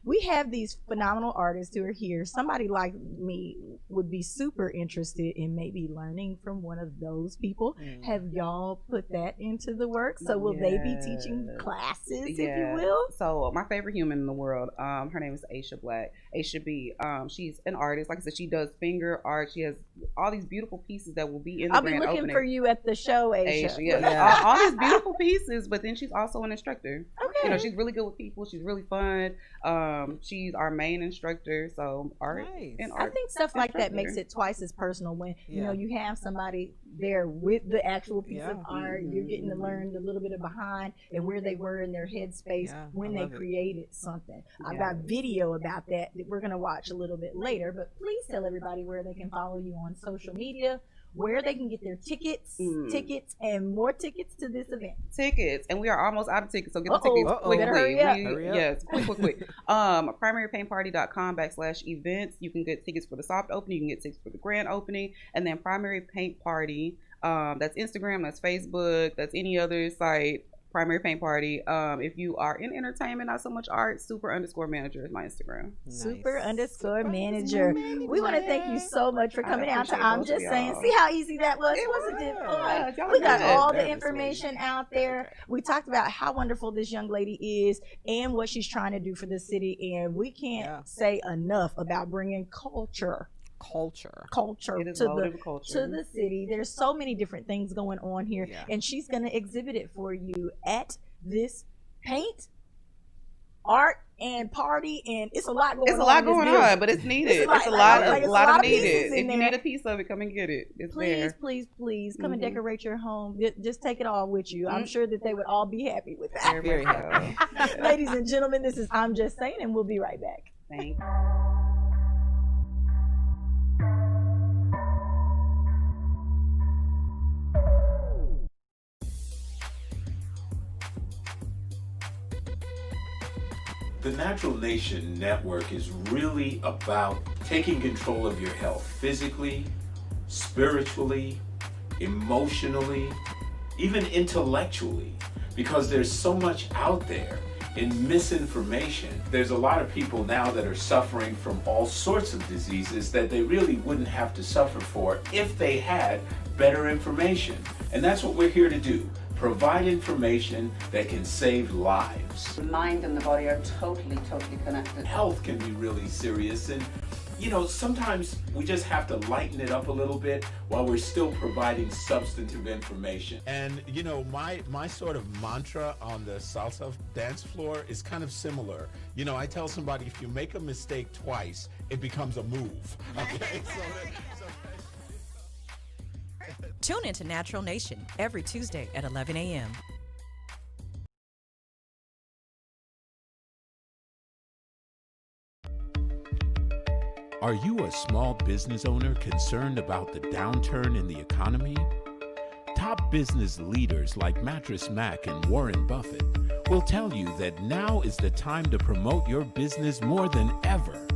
[SPEAKER 1] we have these phenomenal artists who are here. Somebody like me would be super interested in maybe learning from one of those people. Have y'all put that into the work? So will they be teaching classes, if you will?
[SPEAKER 5] So my favorite human in the world, her name is Aisha Black. Aisha B. She's an artist. Like I said, she does finger art. She has all these beautiful pieces that will be in the grand opening.
[SPEAKER 1] I'll be looking for you at the show, Aisha.
[SPEAKER 5] Yeah. All these beautiful pieces, but then she's also an instructor.
[SPEAKER 1] Okay.
[SPEAKER 5] You know, she's really good with people. She's really fun. She's our main instructor. So art and art.
[SPEAKER 1] I think stuff like that makes it twice as personal when you know you have somebody there with the actual piece of art. You're getting to learn a little bit of behind and where they were in their headspace when they created something. I've got video about that we're going to watch a little bit later, but please tell everybody where they can follow you on social media, where they can get their tickets, and more tickets to this event.
[SPEAKER 5] Tickets, and we are almost out of tickets, so get the tickets quickly. Yes, quick. primarypaintparty.com/events. You can get tickets for the soft opening, you can get tickets for the grand opening, and then Primary Paint Party. That's Instagram, that's Facebook, that's any other site. Primary Paint Party. If you are in entertainment, not so much art, super_manager is my Instagram.
[SPEAKER 1] Nice. Super_manager. We want to thank you so much for coming out to I'm Just Saying. See how easy that was? Wasn't it fun? We got all the information out there. We talked about how wonderful this young lady is and what she's trying to do for the city. And we can't say enough about bringing culture to the city. There's so many different things going on here, and she's going to exhibit it for you at this paint, art, and party, and it's a lot going on.
[SPEAKER 5] It's a lot going on, but it's needed. It's a lot of needed. If you need a piece of it, come and get it. It's there.
[SPEAKER 1] Please come and decorate your home. Just take it all with you. I'm sure that they would all be happy with that.
[SPEAKER 5] Very happy.
[SPEAKER 1] Ladies and gentlemen, this is I'm Just Saying, and we'll be right back.
[SPEAKER 5] Thanks.
[SPEAKER 3] The Natural Nation Network is really about taking control of your health physically, spiritually, emotionally, even intellectually, because there's so much out there in misinformation. There's a lot of people now that are suffering from all sorts of diseases that they really wouldn't have to suffer for if they had better information. And that's what we're here to do. Provide information that can save lives.
[SPEAKER 6] The mind and the body are totally connected.
[SPEAKER 3] Health can be really serious, and you know, sometimes we just have to lighten it up a little bit while we're still providing substantive information.
[SPEAKER 7] And you know, my sort of mantra on the salsa dance floor is kind of similar. You know, I tell somebody, if you make a mistake twice, it becomes a move. Okay.
[SPEAKER 8] Tune into Natural Nation every Tuesday at 11 a.m.
[SPEAKER 7] Are you a small business owner concerned about the downturn in the economy? Top business leaders like Mattress Mac and Warren Buffett will tell you that now is the time to promote your business more than ever.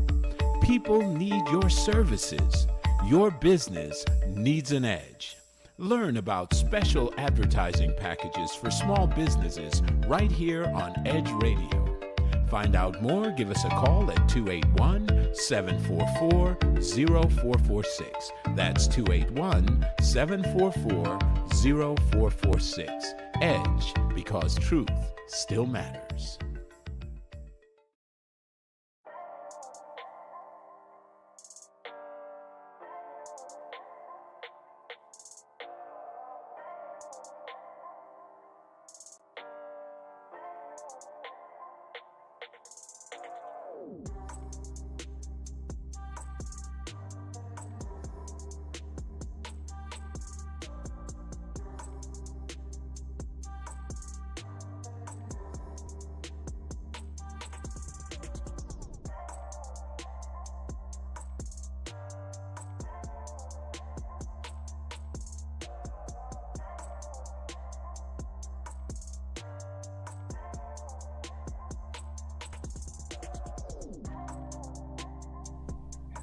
[SPEAKER 7] People need your services. Your business needs an edge. Learn about special advertising packages for small businesses right here on Edge Radio. Find out more, give us a call at 281-744-0446. That's 281-744-0446. Edge, because truth still matters.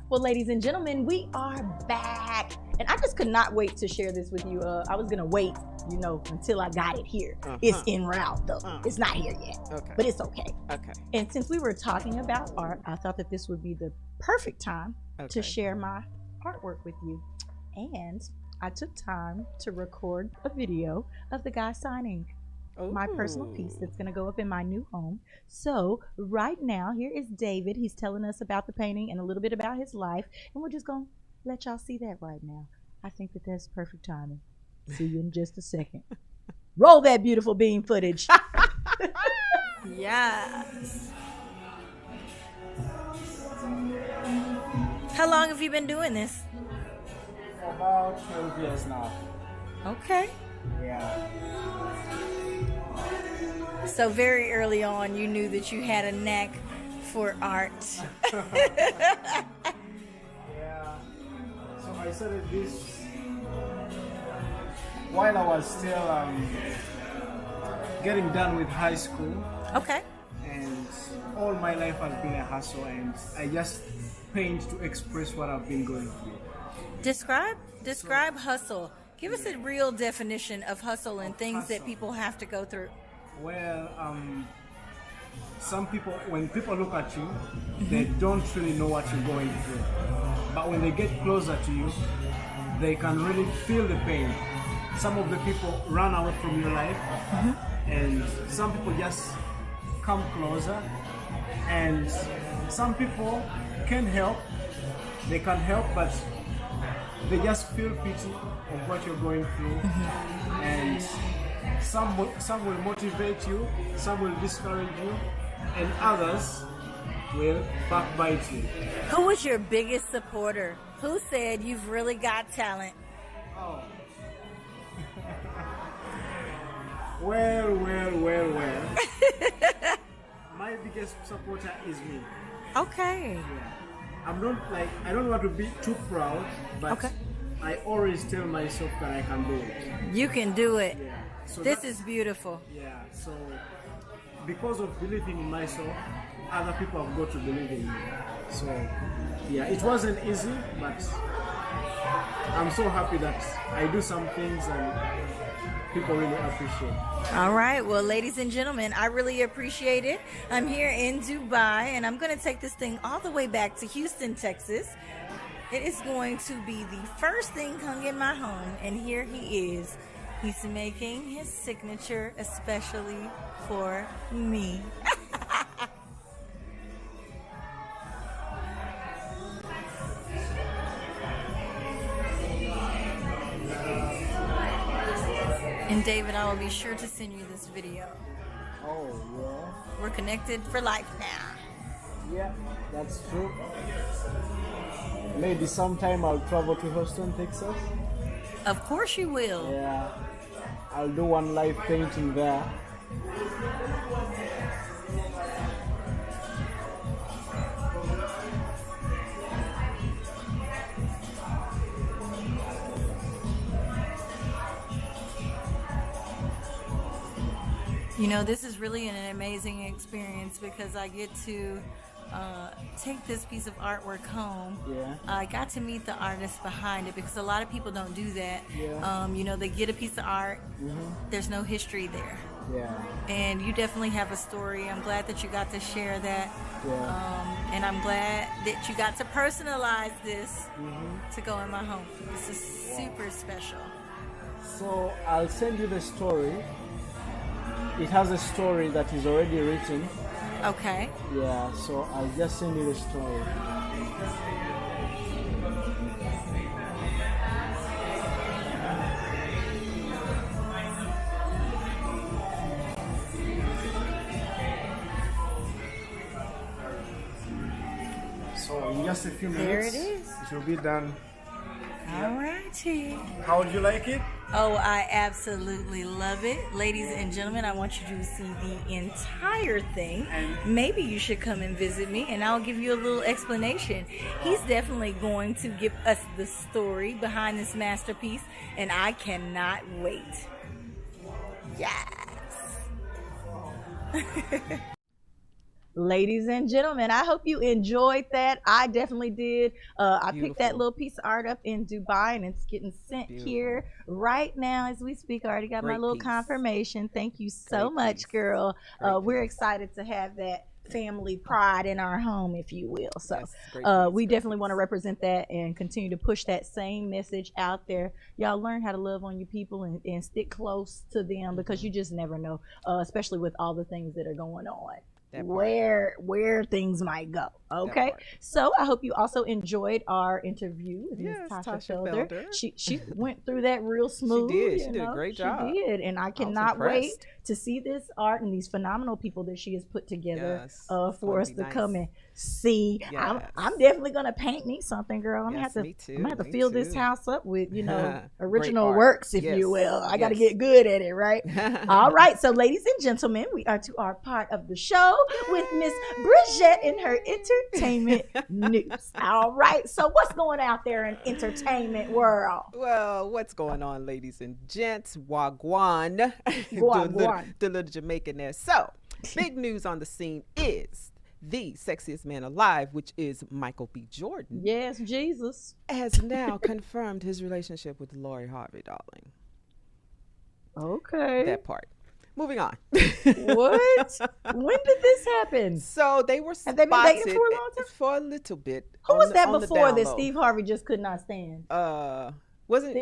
[SPEAKER 1] Well, ladies and gentlemen, we are back. And I just could not wait to share this with you. I was going to wait, you know, until I got it here. It's en route, though. It's not here yet. But it's okay. And since we were talking about art, I thought that this would be the perfect time to share my artwork with you. And I took time to record a video of the guy signing my personal piece that's going to go up in my new home. So right now, here is David. He's telling us about the painting and a little bit about his life. And we're just going to let y'all see that right now. I think that that's perfect timing. See you in just a second. Roll that beautiful beam footage. Yes. How long have you been doing this?
[SPEAKER 9] For about 12 years now.
[SPEAKER 1] Okay.
[SPEAKER 9] Yeah.
[SPEAKER 1] So very early on, you knew that you had a knack for art.
[SPEAKER 9] Yeah. So I started this while I was still getting done with high school.
[SPEAKER 1] Okay.
[SPEAKER 9] And all my life has been a hustle, and I just paint to express what I've been going through.
[SPEAKER 1] Describe hustle. Give us a real definition of hustle and things
[SPEAKER 9] hustle.
[SPEAKER 1] that people have to go through.
[SPEAKER 9] Well, some people, when people look at you, they don't really know what you're going through. But when they get closer to you, they can really feel the pain. Some of the people run away from your life, and some people just come closer. And some people can help. They can help, but they just feel pity of what you're going through. And some will motivate you, some will discourage you, and others will backbite you.
[SPEAKER 1] Who was your biggest supporter? Who said you've really got talent?
[SPEAKER 9] Oh. Well. My biggest supporter is me.
[SPEAKER 1] Okay.
[SPEAKER 9] Yeah. I don't want to be too proud, but
[SPEAKER 1] okay.
[SPEAKER 9] I always tell myself that I can do it.
[SPEAKER 1] You can do it.
[SPEAKER 9] Yeah. So
[SPEAKER 1] this is beautiful.
[SPEAKER 9] Yeah, so because of believing in myself, other people have got to believe in me. So yeah, it wasn't easy, but I'm so happy that I do some things and people really appreciate it.
[SPEAKER 1] All right, well, ladies and gentlemen, I really appreciate it. I'm here in Dubai, and I'm going to take this thing all the way back to Houston, Texas. It is going to be the first thing hung in my home, and here he is. He's making his signature especially for me. And David, I will be sure to send you this video.
[SPEAKER 9] Oh, yeah.
[SPEAKER 1] We're connected for life now.
[SPEAKER 9] Yeah, that's true. Maybe sometime I'll travel to Houston, Texas.
[SPEAKER 1] Of course you will.
[SPEAKER 9] Yeah, I'll do one live painting there.
[SPEAKER 1] You know, this is really an amazing experience because I get to take this piece of artwork home.
[SPEAKER 9] Yeah.
[SPEAKER 1] I got to meet the artist behind it because a lot of people don't do that.
[SPEAKER 9] Yeah.
[SPEAKER 1] You know, they get a piece of art, there's no history there.
[SPEAKER 9] Yeah.
[SPEAKER 1] And you definitely have a story. I'm glad that you got to share that.
[SPEAKER 9] Yeah.
[SPEAKER 1] And I'm glad that you got to personalize this to go in my home. This is super special.
[SPEAKER 9] So I'll send you the story. It has a story that is already written.
[SPEAKER 1] Okay.
[SPEAKER 9] Yeah, so I'll just send you the story. So in just a few minutes,
[SPEAKER 1] There it is.
[SPEAKER 9] it will be done.
[SPEAKER 1] All righty.
[SPEAKER 9] How would you like it?
[SPEAKER 1] Oh, I absolutely love it. Ladies and gentlemen, I want you to see the entire thing. Maybe you should come and visit me and I'll give you a little explanation. He's definitely going to give us the story behind this masterpiece, and I cannot wait. Yes. Ladies and gentlemen, I hope you enjoyed that. I definitely did. I picked that little piece of art up in Dubai, and it's getting sent here right now as we speak. I already got my little confirmation. Thank you so much, girl. We're excited to have that family pride in our home, if you will. So we definitely want to represent that and continue to push that same message out there. Y'all learn how to love on your people and stick close to them, because you just never know, especially with all the things that are going on. Where things might go. Okay, so I hope you also enjoyed our interview with Ms. Tasha Felder. She went through that real smooth.
[SPEAKER 2] She did. She did a great job.
[SPEAKER 1] She did, and I cannot wait to see this art and these phenomenal people that she has put together for us to come and see. I'm definitely gonna paint me something, girl. I'm gonna have to fill this house up with, original works, if you will. I got to get good at it, right? All right, so ladies and gentlemen, we are to our part of the show with Miss Bridget in her entertainment news. All right, so what's going out there in entertainment world?
[SPEAKER 2] Well, what's going on, ladies and gents? Wagwan. The little Jamaican there. So, big news on the scene is the sexiest man alive, which is Michael B. Jordan.
[SPEAKER 1] Yes, Jesus.
[SPEAKER 2] Has now confirmed his relationship with Lori Harvey, darling.
[SPEAKER 1] Okay.
[SPEAKER 2] That part. Moving on.
[SPEAKER 1] What? When did this happen?
[SPEAKER 2] So they were spotted.
[SPEAKER 1] Have they been dating for a long time?
[SPEAKER 2] For a little bit.
[SPEAKER 1] Who was that before that Steve Harvey just could not stand?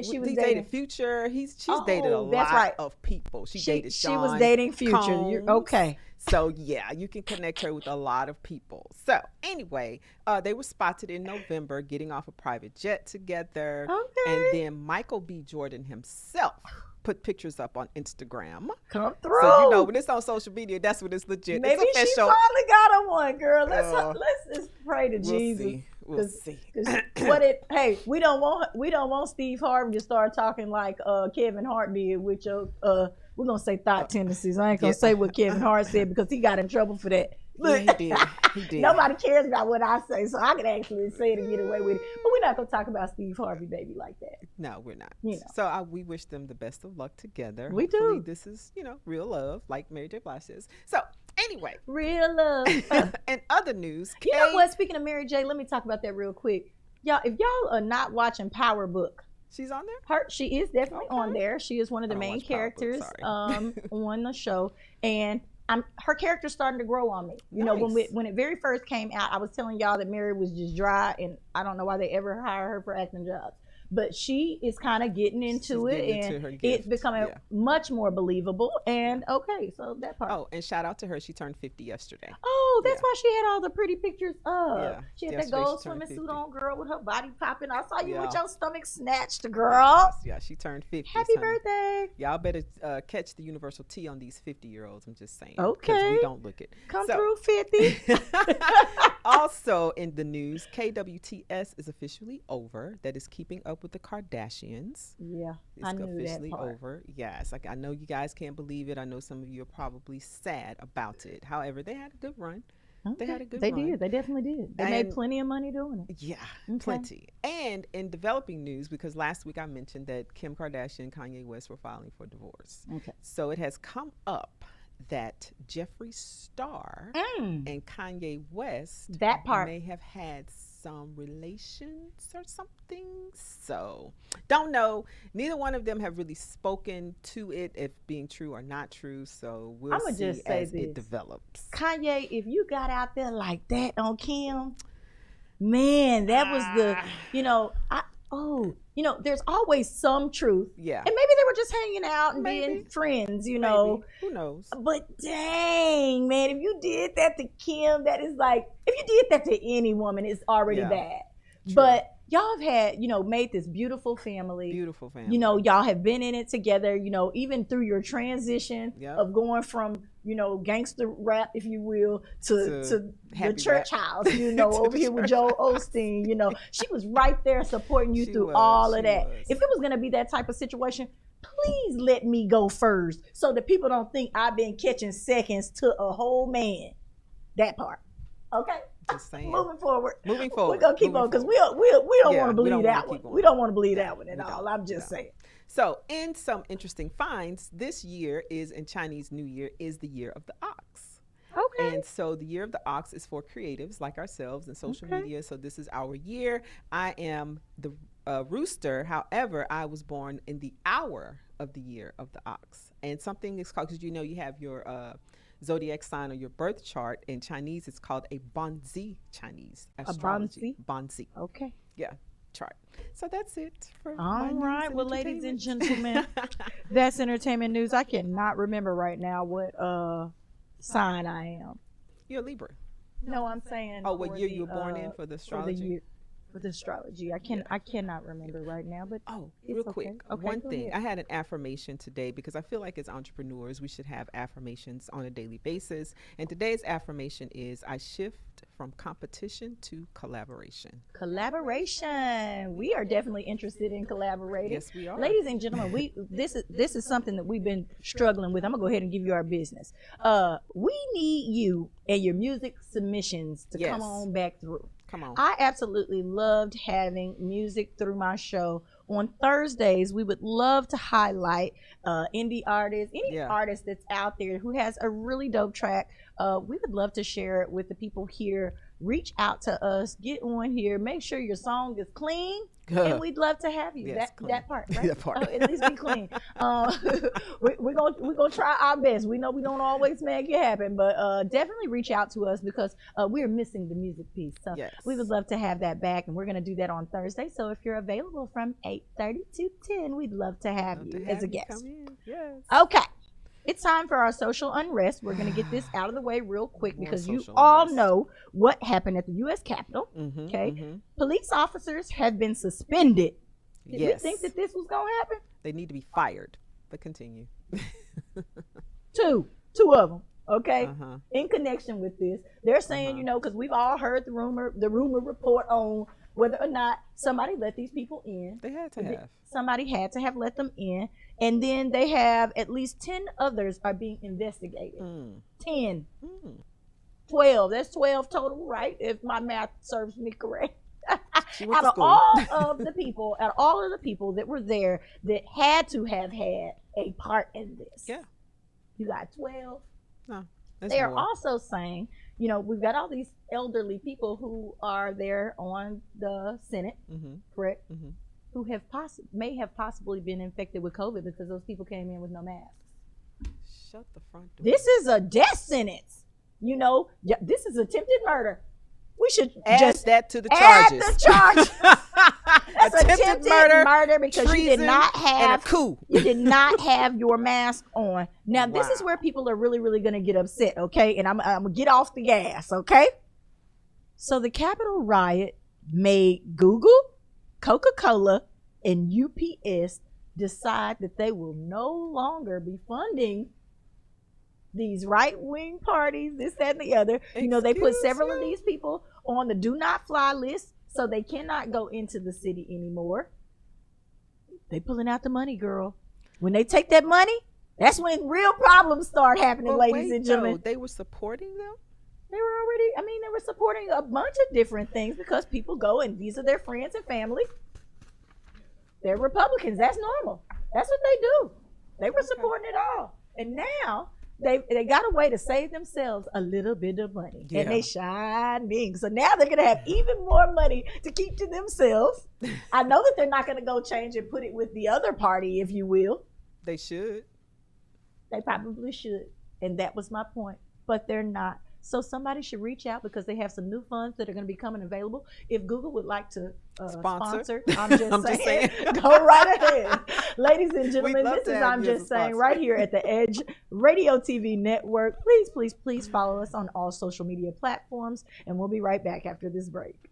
[SPEAKER 2] She dated Future. She's dated a lot of people. She dated Sean.
[SPEAKER 1] She was dating Future. Okay.
[SPEAKER 2] So yeah, you can connect her with a lot of people. So anyway, they were spotted in November getting off a private jet together. Okay. And then Michael B. Jordan himself put pictures up on Instagram.
[SPEAKER 1] Come through.
[SPEAKER 2] So when it's on social media, that's when it's legit.
[SPEAKER 1] Maybe
[SPEAKER 2] it's official.
[SPEAKER 1] She finally got on one, girl. Let's just pray to Jesus.
[SPEAKER 2] We'll see.
[SPEAKER 1] We don't want Steve Harvey to start talking like Kevin Hart did with your we're gonna say thought tendencies. I ain't gonna say what Kevin Hart said because he got in trouble for that.
[SPEAKER 2] Yeah, he did.
[SPEAKER 1] Nobody cares about what I say, so I can actually say it and get away with it. But we're not gonna talk about Steve Harvey, baby, like that.
[SPEAKER 2] No, we're not. So we wish them the best of luck together.
[SPEAKER 1] We
[SPEAKER 2] Hopefully
[SPEAKER 1] do.
[SPEAKER 2] This is
[SPEAKER 1] real
[SPEAKER 2] love, like Mary J. Blige says. So anyway,
[SPEAKER 1] real love.
[SPEAKER 2] In other news,
[SPEAKER 1] you know what? Speaking of Mary J., let me talk about that real quick. Y'all, if y'all are not watching Power Book,
[SPEAKER 2] she's on there.
[SPEAKER 1] She is definitely on there. She is one of the main characters on the show, and her character's starting to grow on me. You know, when it very first came out, I was telling y'all that Mary was just dry, and I don't know why they ever hire her for acting jobs. But she is kind of getting into it, and it's becoming much more believable. And so that part.
[SPEAKER 2] Oh, and shout out to her. She turned 50 yesterday.
[SPEAKER 1] Oh, that's why she had all the pretty pictures up. Yeah. She had that gold swimming
[SPEAKER 2] 50.
[SPEAKER 1] Suit on, girl, with her body popping. I saw you with your stomach snatched, girl.
[SPEAKER 2] Yeah, she turned 50.
[SPEAKER 1] Happy birthday.
[SPEAKER 2] Y'all better catch the universal T on these 50-year-olds. I'm just saying.
[SPEAKER 1] Okay.
[SPEAKER 2] Because we don't look it.
[SPEAKER 1] Come through 50.
[SPEAKER 2] Also in the news, KWTS is officially over. That is Keeping Up with the Kardashians.
[SPEAKER 1] Yeah,
[SPEAKER 2] it's
[SPEAKER 1] I knew
[SPEAKER 2] officially
[SPEAKER 1] that part.
[SPEAKER 2] over. Yes, I know you guys can't believe it. I know some of you are probably sad about it. However, they had a good run. Okay. They had a good run.
[SPEAKER 1] They did. They definitely did. They made plenty of money doing it.
[SPEAKER 2] Yeah, plenty. And in developing news, because last week I mentioned that Kim Kardashian and Kanye West were filing for divorce.
[SPEAKER 1] Okay.
[SPEAKER 2] So it has come up that Jeffree Star and Kanye West may have had some relations or something. So don't know. Neither one of them have really spoken to it, if being true or not true. So we'll see
[SPEAKER 1] just say
[SPEAKER 2] as it develops.
[SPEAKER 1] Kanye, if you got out there like that on Kim, man, that was there's always some truth.
[SPEAKER 2] Yeah.
[SPEAKER 1] And maybe they were just hanging out and being friends,
[SPEAKER 2] Who knows?
[SPEAKER 1] But dang, man, if you did that to Kim, that is like, if you did that to any woman, it's already bad.
[SPEAKER 2] True. But
[SPEAKER 1] y'all have had, made this beautiful family.
[SPEAKER 2] Beautiful family.
[SPEAKER 1] Y'all have been in it together, even through your transition of going from, gangster rap, if you will, to the church house, over here with Joel Osteen, She was right there supporting you through all of that. If it was going to be that type of situation, please let me go first so that people don't think I've been catching seconds to a whole man. That part. Okay?
[SPEAKER 2] Just saying.
[SPEAKER 1] Moving forward. We're going to keep on because we don't want to believe that one. We don't want to believe that one at all. I'm just saying.
[SPEAKER 2] So, in some interesting finds, this year in Chinese New Year is the year of the ox.
[SPEAKER 1] Okay.
[SPEAKER 2] And so the year of the ox is for creatives like ourselves and social media. So this is our year. I am the rooster. However, I was born in the hour of the year of the ox. And something is called, because you have your zodiac sign or your birth chart. In Chinese, it's called a Banzi Chinese astrology.
[SPEAKER 1] A Banzi. Okay.
[SPEAKER 2] Yeah. Chart. So that's it for
[SPEAKER 1] all right. Well, ladies and gentlemen, that's entertainment news. I cannot remember right now what sign I am.
[SPEAKER 2] You're a Libra.
[SPEAKER 1] No, I'm saying.
[SPEAKER 2] Oh, what year you were born in for the astrology?
[SPEAKER 1] with astrology? I cannot remember right now, but
[SPEAKER 2] real quick, one thing.
[SPEAKER 1] ahead.
[SPEAKER 2] I had an affirmation today because I feel like as entrepreneurs, we should have affirmations on a daily basis. And today's affirmation is I shift from competition to collaboration.
[SPEAKER 1] Collaboration. We are definitely interested in collaborating.
[SPEAKER 2] Yes, we are.
[SPEAKER 1] Ladies and gentlemen, this is something that we've been struggling with. I'm gonna go ahead and give you our business. We need you and your music submissions to come on back through.
[SPEAKER 2] Come on.
[SPEAKER 1] I absolutely loved having music through my show. On Thursdays, we would love to highlight indie artists, any artist that's out there who has a really dope track. We would love to share it with the people here. Reach out to us, get on here, make sure your song is clean, and we'd love to have you.
[SPEAKER 2] Yes,
[SPEAKER 1] that part, right?
[SPEAKER 2] That part.
[SPEAKER 1] At least be clean. We're gonna try our best. We know we don't always make it happen, but definitely reach out to us because we're missing the music piece. So we would love to have that back, and we're gonna do that on Thursday. So if you're available from 8:30 to 10, we'd love to have you as a guest.
[SPEAKER 2] Come in. Yes.
[SPEAKER 1] Okay. It's time for our social unrest. We're going to get this out of the way real quick because you all know what happened at the U.S. Capitol. Police officers have been suspended. Did we think that this was going to happen?
[SPEAKER 2] They need to be fired. But continue.
[SPEAKER 1] Two of them. Okay, in connection with this, they're saying, because we've all heard the rumor report on whether or not somebody let these people in.
[SPEAKER 2] They had to have.
[SPEAKER 1] Somebody had to have let them in. And then they have at least 10 others are being investigated. 10. 12. That's 12 total, right? If my math serves me correct. Out of all of the people that were there that had to have had a part in this. Yeah. You got 12.
[SPEAKER 2] No.
[SPEAKER 1] They are also saying, we've got all these elderly people who are there on the Senate, correct? Who may have possibly been infected with COVID because those people came in with no masks.
[SPEAKER 2] Shut the front door.
[SPEAKER 1] This is a death sentence. This is attempted murder. We should
[SPEAKER 2] add that to the charges.
[SPEAKER 1] Add the charge. That's attempted murder because you did not have
[SPEAKER 2] and a coup.
[SPEAKER 1] You did not have your mask on. Now this is where people are really, really going to get upset. Okay, and I'm gonna get off the gas. Okay. So the Capitol riot made Google, Coca-Cola, and UPS decide that they will no longer be funding these right-wing parties, this, that, and the other. They put several of these people on the do not fly list, so they cannot go into the city anymore. They pulling out the money, girl. When they take that money, that's when real problems start happening, ladies and gentlemen.
[SPEAKER 2] They were supporting them?
[SPEAKER 1] They were supporting a bunch of different things because people go and these are their friends and family. They're Republicans. That's normal. That's what they do. They were supporting it all. And now they got a way to save themselves a little bit of money. And they shining. So now they're going to have even more money to keep to themselves. I know that they're not going to go change and put it with the other party, if you will.
[SPEAKER 2] They should.
[SPEAKER 1] They probably should. And that was my point. But they're not. So somebody should reach out because they have some new funds that are going to be coming available. If Google would like to sponsor, I'm just saying, go right ahead. Ladies and gentlemen, this is I'm Just Saying right here at the Edge Radio TV Network. Please, please, please follow us on all social media platforms. And we'll be right back after this break.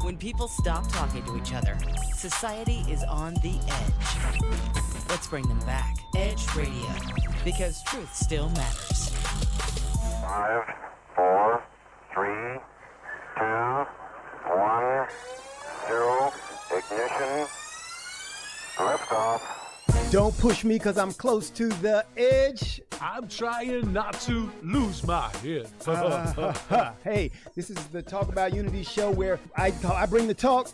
[SPEAKER 4] When people stop talking to each other, Society is on the edge. Let's bring them back. Edge Radio, because truth still matters.
[SPEAKER 10] 5, 4, 3, 2, 1, 0, ignition, liftoff.
[SPEAKER 11] Don't push me because I'm close to the edge.
[SPEAKER 12] I'm trying not to lose my head.
[SPEAKER 11] Hey, this is the Talk About Unity show where I bring the talk.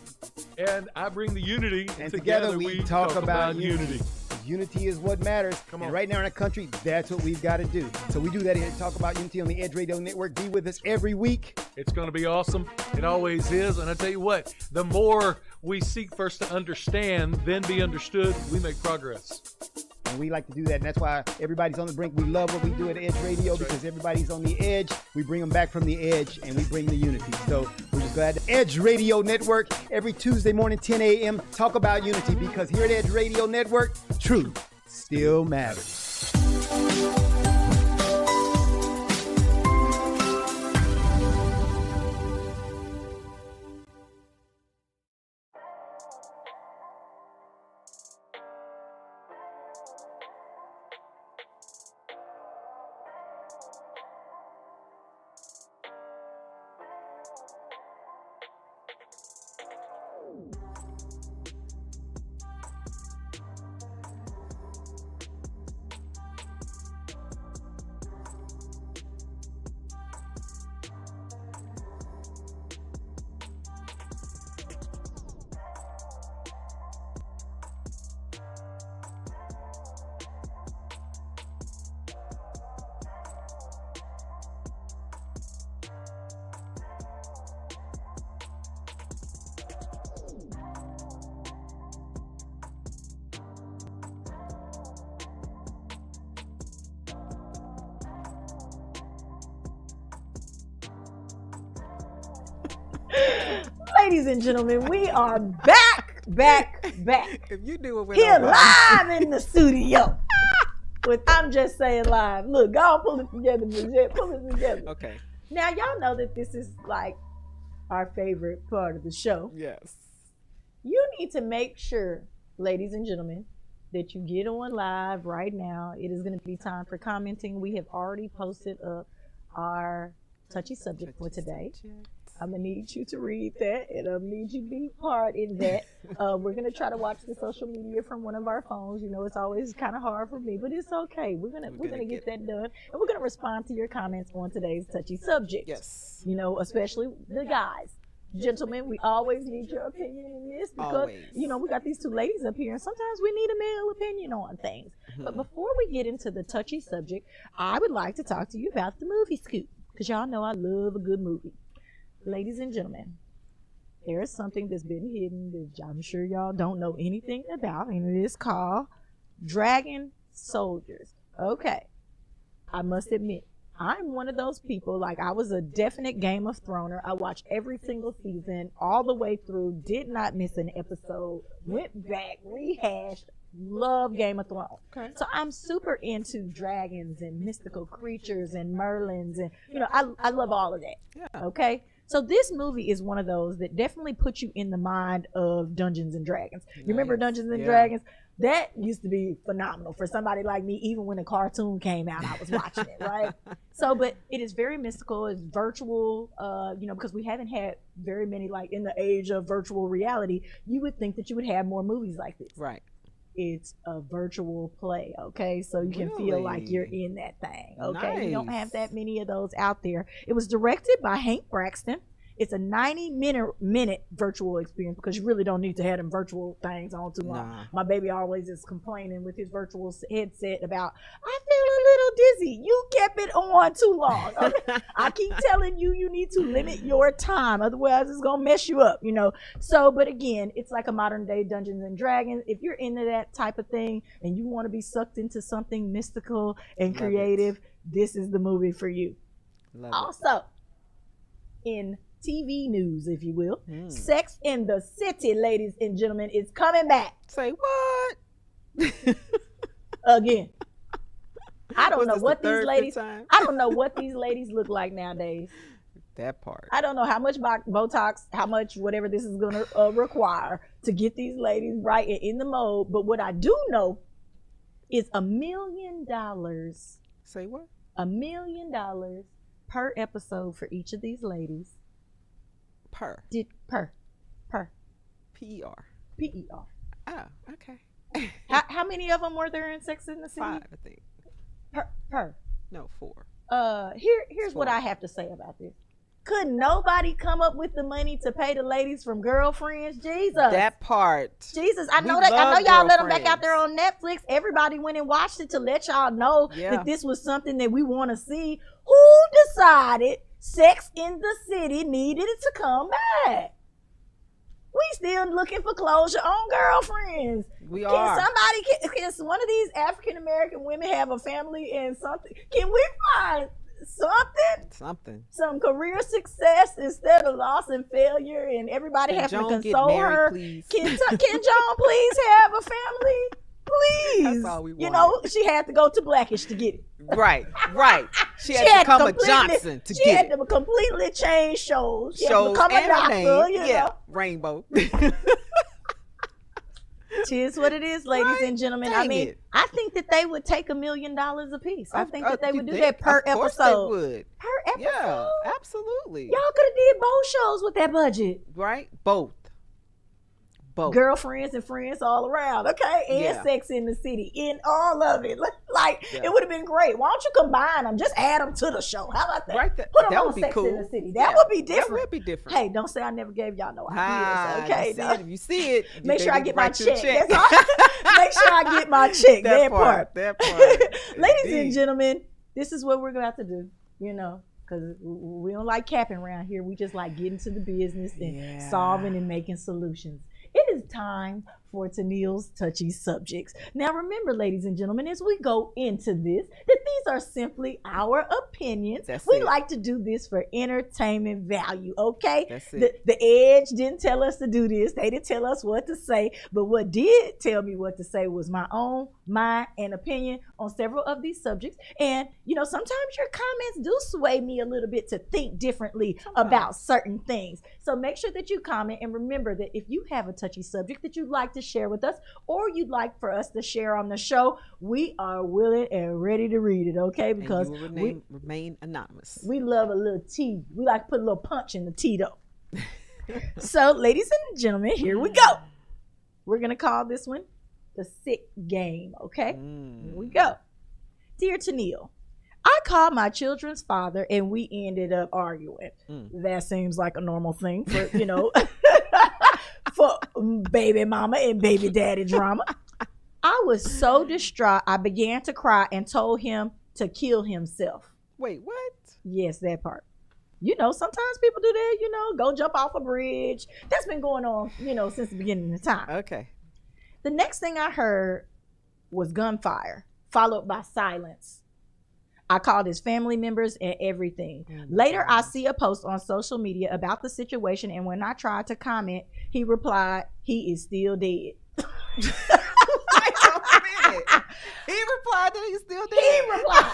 [SPEAKER 12] And I bring the unity.
[SPEAKER 11] And together we talk about unity. Unity is what matters.
[SPEAKER 12] Come on.
[SPEAKER 11] And right now in our country, that's what we've got to do. So we do that here at Talk About Unity on the Edge Radio Network. Be with us every week.
[SPEAKER 12] It's going to be awesome. It always is. And I tell you what, the more we seek first to understand, then be understood, we make progress.
[SPEAKER 11] And we like to do that. And that's why everybody's on the brink. We love what we do at Edge Radio because everybody's on the edge. We bring them back from the edge and we bring the unity. So we're just glad. Edge Radio Network every Tuesday morning, 10 a.m. Talk About Unity because here at Edge Radio Network, truth still matters.
[SPEAKER 1] Ladies and gentlemen, we are back.
[SPEAKER 2] If you do it with
[SPEAKER 1] here live in the studio. With I'm just saying live. Look, go pull it together, Bridget. Pull it together.
[SPEAKER 2] Okay.
[SPEAKER 1] Now y'all know that this is like our favorite part of the show.
[SPEAKER 2] Yes.
[SPEAKER 1] You need to make sure, ladies and gentlemen, that you get on live right now. It is going to be time for commenting. We have already posted up our touchy subject for today. I'm going to need you to read that, and I'm going to need you to be part in that. We're going to try to watch the social media from one of our phones. You know, it's always kind of hard for me, but it's okay. We're gonna get that done, and we're going to respond to your comments on today's touchy subject.
[SPEAKER 2] Yes.
[SPEAKER 1] You know, especially the guys. Gentlemen, we always need your opinion in this because, you know, we got these two ladies up here, and sometimes we need a male opinion on things. But before we get into the touchy subject, I would like to talk to you about the movie scoop, because y'all know I love a good movie. Ladies and gentlemen, there is something that's been hidden that I'm sure y'all don't know anything about, and it is called Dragon Soldiers. Okay, I must admit, I'm one of those people, like I was a definite Game of Throner. I watched every single season all the way through, did not miss an episode, went back, rehashed, love Game of Thrones. Okay. So I'm super into dragons and mystical creatures and Merlins, and you know, I love all of that. Yeah. Okay. So this movie is one of those that definitely puts you in the mind of Dungeons and Dragons. You remember Dungeons and Dragons? That used to be phenomenal for somebody like me. Even when a cartoon came out, I was watching it, right? So, but it is very mystical. It's virtual, you know, because we haven't had very many, like in the age of virtual reality, you would think that you would have more movies like this.
[SPEAKER 2] Right.
[SPEAKER 1] It's a virtual play, okay? So you can feel like you're in that thing, okay? Nice. You don't have that many of those out there. It was directed by Hank Braxton. It's a 90-minute virtual experience because you really don't need to have them virtual things on too long. Nah. My baby always is complaining with his virtual headset about, I feel a little dizzy. You kept it on too long. Okay? I keep telling you, you need to limit your time. Otherwise, it's going to mess you up, you know. So, but again, it's like a modern day Dungeons and Dragons. If you're into that type of thing and you want to be sucked into something mystical and creative, this is the movie for you. Also, in TV news, if you will, Sex in the City, ladies and gentlemen, is coming back.
[SPEAKER 2] Say what?
[SPEAKER 1] Again. I don't know what these ladies. I don't know what these ladies look like nowadays.
[SPEAKER 2] That part.
[SPEAKER 1] I don't know how much Botox, how much whatever this is going to require to get these ladies right and in the mode. But what I do know is $1 million.
[SPEAKER 2] Say what?
[SPEAKER 1] $1 million per episode for each of these ladies.
[SPEAKER 2] Per.
[SPEAKER 1] Per.
[SPEAKER 2] P-E-R.
[SPEAKER 1] P-E-R.
[SPEAKER 2] Oh, okay.
[SPEAKER 1] How many of them were there in Sex in the City?
[SPEAKER 2] 5, I think.
[SPEAKER 1] Per.
[SPEAKER 2] No, 4.
[SPEAKER 1] Here's what I have to say about this. Could nobody come up with the money to pay the ladies from Girlfriends? Jesus.
[SPEAKER 2] That part.
[SPEAKER 1] Jesus. I know y'all let them back out there on Netflix. Everybody went and watched it to let y'all know that this was something that we want to see. Who decided Sex in the City needed to come back? We still looking for closure on Girlfriends.
[SPEAKER 2] We are.
[SPEAKER 1] Can one of these African American women have a family and something? Can we find some career success instead of loss and failure, and everybody having to console her? Please. Can Joan please have a family? Please.
[SPEAKER 2] That's all we want.
[SPEAKER 1] You know, she had to go to Blackish to get it.
[SPEAKER 2] Right. She had to become a Johnson to get it.
[SPEAKER 1] She had to completely change shows. She had to become a doctor. You know?
[SPEAKER 2] Rainbow.
[SPEAKER 1] Tis what it is, ladies and gentlemen. I think that they would take $1 million a piece. I think that they would do that per episode.
[SPEAKER 2] Of course they would.
[SPEAKER 1] Per episode.
[SPEAKER 2] Yeah, absolutely.
[SPEAKER 1] Y'all could have did both shows with that budget.
[SPEAKER 2] Right? Both.
[SPEAKER 1] Girlfriends and Friends all around, okay? And Sex in the City, in all of it. It would have been great. Why don't you combine them? Just add them to the show. How about that?
[SPEAKER 2] Right.
[SPEAKER 1] Put them on Sex in the City. That would be different.
[SPEAKER 2] That would be different.
[SPEAKER 1] Hey, don't say I never gave y'all no ideas, okay?
[SPEAKER 2] If you see it,
[SPEAKER 1] make sure I get my check. That's all. Make sure I get my check. That part. Ladies and gentlemen, this is what we're going to have to do, you know. Because we don't like capping around here. We just like getting to the business and solving and making solutions. It is time for Tennille's touchy subjects. Now remember, ladies and gentlemen, as we go into this, that these are simply our opinions. We like to do this for entertainment value, okay?
[SPEAKER 2] That's it.
[SPEAKER 1] The Edge didn't tell us to do this. They didn't tell us what to say. But what did tell me what to say was my own mind and opinion on several of these subjects. And, you know, sometimes your comments do sway me a little bit to think differently about certain things. So make sure that you comment, and remember that if you have a touchy subject that you'd like to share with us, or you'd like for us to share on the show, we are willing and ready to read it, okay? Because
[SPEAKER 2] we remain anonymous.
[SPEAKER 1] We love a little tea. We like to put a little punch in the tea, though. So, ladies and gentlemen, here we go. We're going to call this one the sick game, okay? Here we go. Dear Tennille, I called my children's father and we ended up arguing. That seems like a normal thing for, you know, for baby mama and baby daddy drama. I was so distraught, I began to cry and told him to kill himself.
[SPEAKER 2] Wait, what?
[SPEAKER 1] Yes, that part. You know, sometimes people do that, you know, go jump off a bridge. That's been going on, you know, since the beginning of time.
[SPEAKER 2] Okay.
[SPEAKER 1] The next thing I heard was gunfire, followed by silence. I called his family members and everything. Later, I see a post on social media about the situation, and when I tried to comment, he replied, he is still dead.
[SPEAKER 2] Wait a minute. He replied that he's still dead?
[SPEAKER 1] He replied.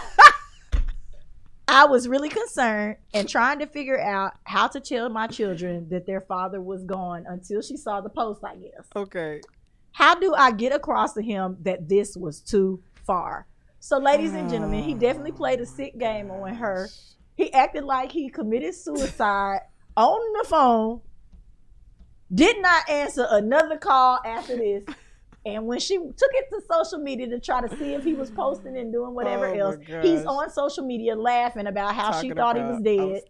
[SPEAKER 1] I was really concerned and trying to figure out how to tell my children that their father was gone until she saw the post, I guess.
[SPEAKER 2] Okay.
[SPEAKER 1] How do I get across to him that this was too far? So, ladies and gentlemen, he definitely played a sick game on her. He acted like he committed suicide on the phone, did not answer another call after this. And when she took it to social media to try to see if he was posting and doing whatever else, he's on social media laughing about how she thought he was dead.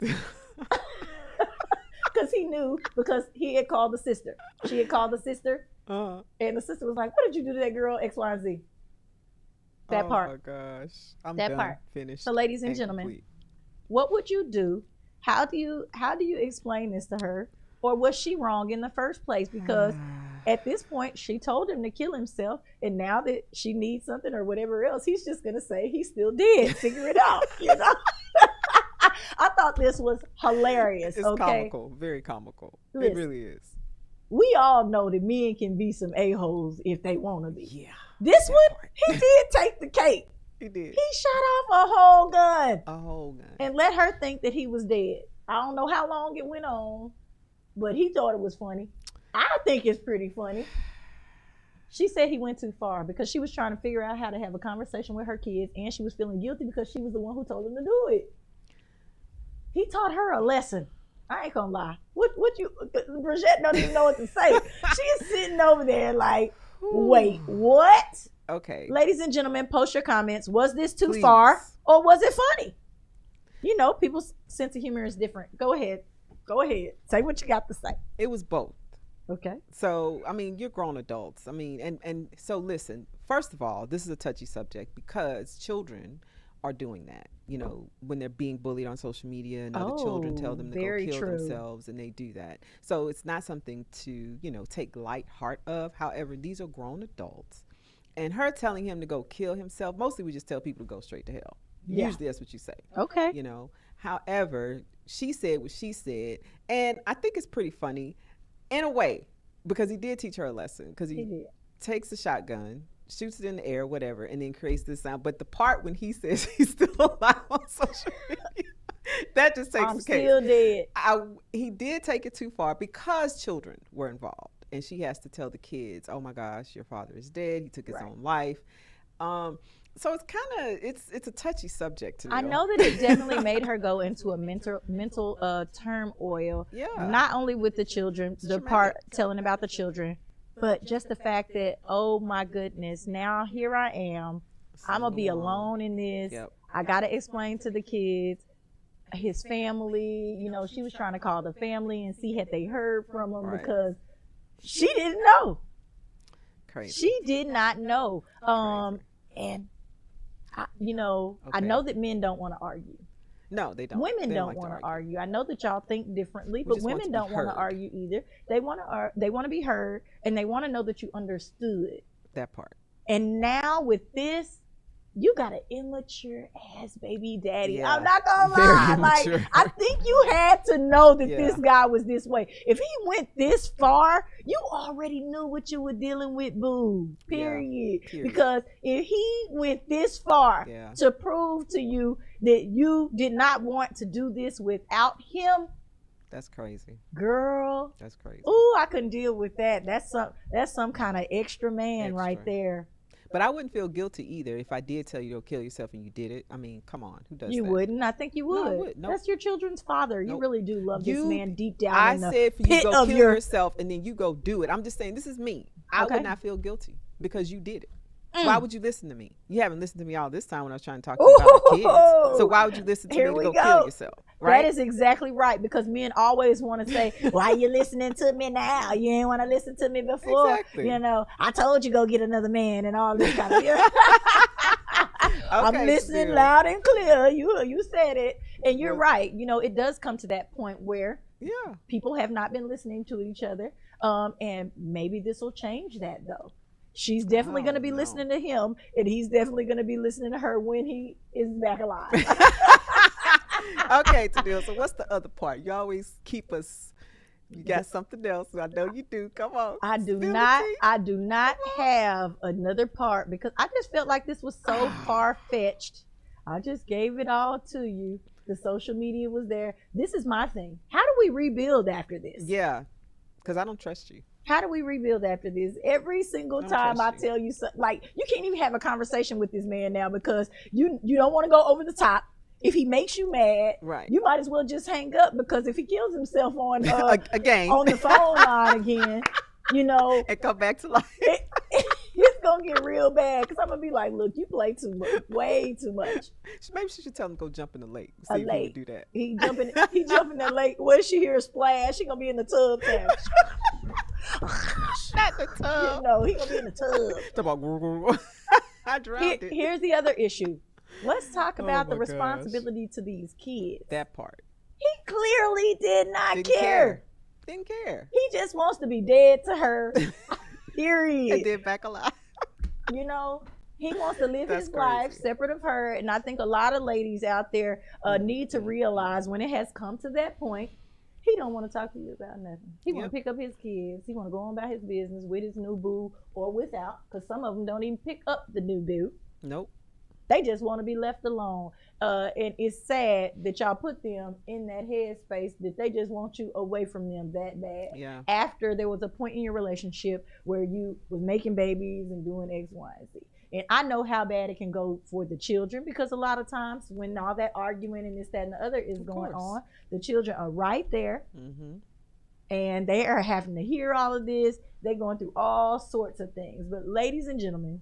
[SPEAKER 1] Because he knew, because he had called the sister. She had called the sister, and the sister was like, what did you do to that girl, X, Y, and Z? That part.
[SPEAKER 2] Oh, my gosh. I'm
[SPEAKER 1] that
[SPEAKER 2] done.
[SPEAKER 1] part.
[SPEAKER 2] Finished.
[SPEAKER 1] So, ladies and gentlemen, what would you do? How do you explain this to her? Or was she wrong in the first place? Because at this point, she told him to kill himself, and now that she needs something or whatever else, he's just going to say he's still dead. Figure it out, you know? I thought this was hilarious.
[SPEAKER 2] It's comical. Very comical.
[SPEAKER 1] Listen,
[SPEAKER 2] it really is.
[SPEAKER 1] We all know that men can be some a-holes if they want to be.
[SPEAKER 2] Yeah.
[SPEAKER 1] This one, he did take the cake.
[SPEAKER 2] He did.
[SPEAKER 1] He shot off a whole gun.
[SPEAKER 2] A whole gun.
[SPEAKER 1] And let her think that he was dead. I don't know how long it went on, but he thought it was funny. I think it's pretty funny. She said he went too far because she was trying to figure out how to have a conversation with her kids, and she was feeling guilty because she was the one who told him to do it. He taught her a lesson. I ain't gonna lie. What you, Bridget don't even know what to say. She is sitting over there like, wait, what?
[SPEAKER 2] Okay.
[SPEAKER 1] Ladies and gentlemen, post your comments. Was this too far or was it funny? You know, people's sense of humor is different. Go ahead. Say what you got to say.
[SPEAKER 2] It was both.
[SPEAKER 1] Okay.
[SPEAKER 2] So, I mean, you're grown adults. I mean, and so listen, first of all, this is a touchy subject because children are doing that, you know, when they're being bullied on social media and other children tell them to go kill themselves, and they do that. So it's not something to, you know, take light heart of. However, these are grown adults, and her telling him to go kill himself, mostly we just tell people to go straight to hell. Yeah. Usually that's what you say.
[SPEAKER 1] Okay.
[SPEAKER 2] You know, however, she said what she said, and I think it's pretty funny in a way because he did teach her a lesson because he takes a shotgun, shoots it in the air, whatever, and then creates this sound. But the part when he says he's still alive on social media, that just takes the case.
[SPEAKER 1] I'm still dead.
[SPEAKER 2] He did take it too far because children were involved, and she has to tell the kids, "Oh my gosh, your father is dead. He took his own life." So it's kind of it's a touchy subject to me.
[SPEAKER 1] I know that it definitely made her go into a mental turmoil. Yeah. Not only with the children, the part telling about the children, but just the fact that, oh my goodness, now here I am. I'm gonna be alone in this. Yep. I gotta explain to the kids, his family. You know, she was trying to call the family and see had they heard from him because she didn't know.
[SPEAKER 2] Crazy.
[SPEAKER 1] She did not know. And I know that men don't want to argue.
[SPEAKER 2] No, they don't.
[SPEAKER 1] Women don't want to argue. I know that y'all think differently, but women don't want to argue either. They want to be heard, and they want to know that you understood.
[SPEAKER 2] That part.
[SPEAKER 1] And now with this, you got an immature ass baby daddy.
[SPEAKER 2] Yeah.
[SPEAKER 1] I'm not gonna lie. Like, I think you had to know that this guy was this way. If he went this far, you already knew what you were dealing with, boo. Period. Because if he went this far to prove to you that you did not want to do this without him,
[SPEAKER 2] that's crazy.
[SPEAKER 1] Girl.
[SPEAKER 2] That's crazy.
[SPEAKER 1] Ooh, I couldn't deal with that. That's some kind of extra man right there.
[SPEAKER 2] But I wouldn't feel guilty either if I did tell you to kill yourself and you did it. I mean, come on, who does that?
[SPEAKER 1] You wouldn't. I think you would.
[SPEAKER 2] No, I would. Nope.
[SPEAKER 1] That's your children's father. You really do love this man deep down
[SPEAKER 2] I
[SPEAKER 1] in the
[SPEAKER 2] said for you
[SPEAKER 1] pit
[SPEAKER 2] to go
[SPEAKER 1] of
[SPEAKER 2] kill
[SPEAKER 1] your...
[SPEAKER 2] yourself and then you go do it. I'm just saying, this is me. I would not feel guilty because you did it. Why would you listen to me? You haven't listened to me all this time when I was trying to talk to you about our kids. So why would you listen to me to go kill yourself? Right?
[SPEAKER 1] That is exactly right, because men always want to say, why you listening to me now? You ain't want to listen to me before. Exactly. You know, I told you go get another man and all this kind of I'm listening loud and clear. You said it. And you're right. You know, it does come to that point where people have not been listening to each other. And maybe this will change that, though. She's definitely going to be listening to him, and he's definitely going to be listening to her when he is back alive.
[SPEAKER 2] Okay, Tadil, so what's the other part? You always keep us, you got something else. I know you do. Come on.
[SPEAKER 1] I do not have another part because I just felt like this was so far-fetched. I just gave it all to you. The social media was there. This is my thing. How do we rebuild after this?
[SPEAKER 2] Yeah, because I don't trust you.
[SPEAKER 1] How do we rebuild after this? Every single time I tell you something, like, you can't even have a conversation with this man now because you don't want to go over the top. If he makes you mad, you might as well just hang up, because if he kills himself on
[SPEAKER 2] again
[SPEAKER 1] on the phone line again, you know,
[SPEAKER 2] and come back to life,
[SPEAKER 1] it's gonna get real bad. Because I'm gonna be like, look, you play too much, way too much.
[SPEAKER 2] Maybe she should tell him to go jump in the lake. See if he would do that.
[SPEAKER 1] He jump in that lake. What if she hear a splash? She gonna be in the tub.
[SPEAKER 2] Not the tub.
[SPEAKER 1] You know, he gonna be in the tub.
[SPEAKER 2] I drowned it.
[SPEAKER 1] Here's the other issue. Let's talk about the responsibility to these kids.
[SPEAKER 2] That part.
[SPEAKER 1] He clearly did not care.
[SPEAKER 2] Didn't care.
[SPEAKER 1] He just wants to be dead to her. Period.
[SPEAKER 2] And then back alive.
[SPEAKER 1] You know, he wants to live his life separate of her. And I think a lot of ladies out there need to realize when it has come to that point, he don't want to talk to you about nothing. He want to pick up his kids. He want to go on about his business with his new boo or without, because some of them don't even pick up the new boo.
[SPEAKER 2] Nope.
[SPEAKER 1] They just want to be left alone. And it's sad that y'all put them in that headspace that they just want you away from them that bad.
[SPEAKER 2] Yeah.
[SPEAKER 1] After there was a point in your relationship where you was making babies and doing X, Y, and Z. And I know how bad it can go for the children, because a lot of times when all that arguing and this, that, and the other is going on, the children are right there.
[SPEAKER 2] Mm-hmm.
[SPEAKER 1] And they are having to hear all of this. They're going through all sorts of things. But ladies and gentlemen,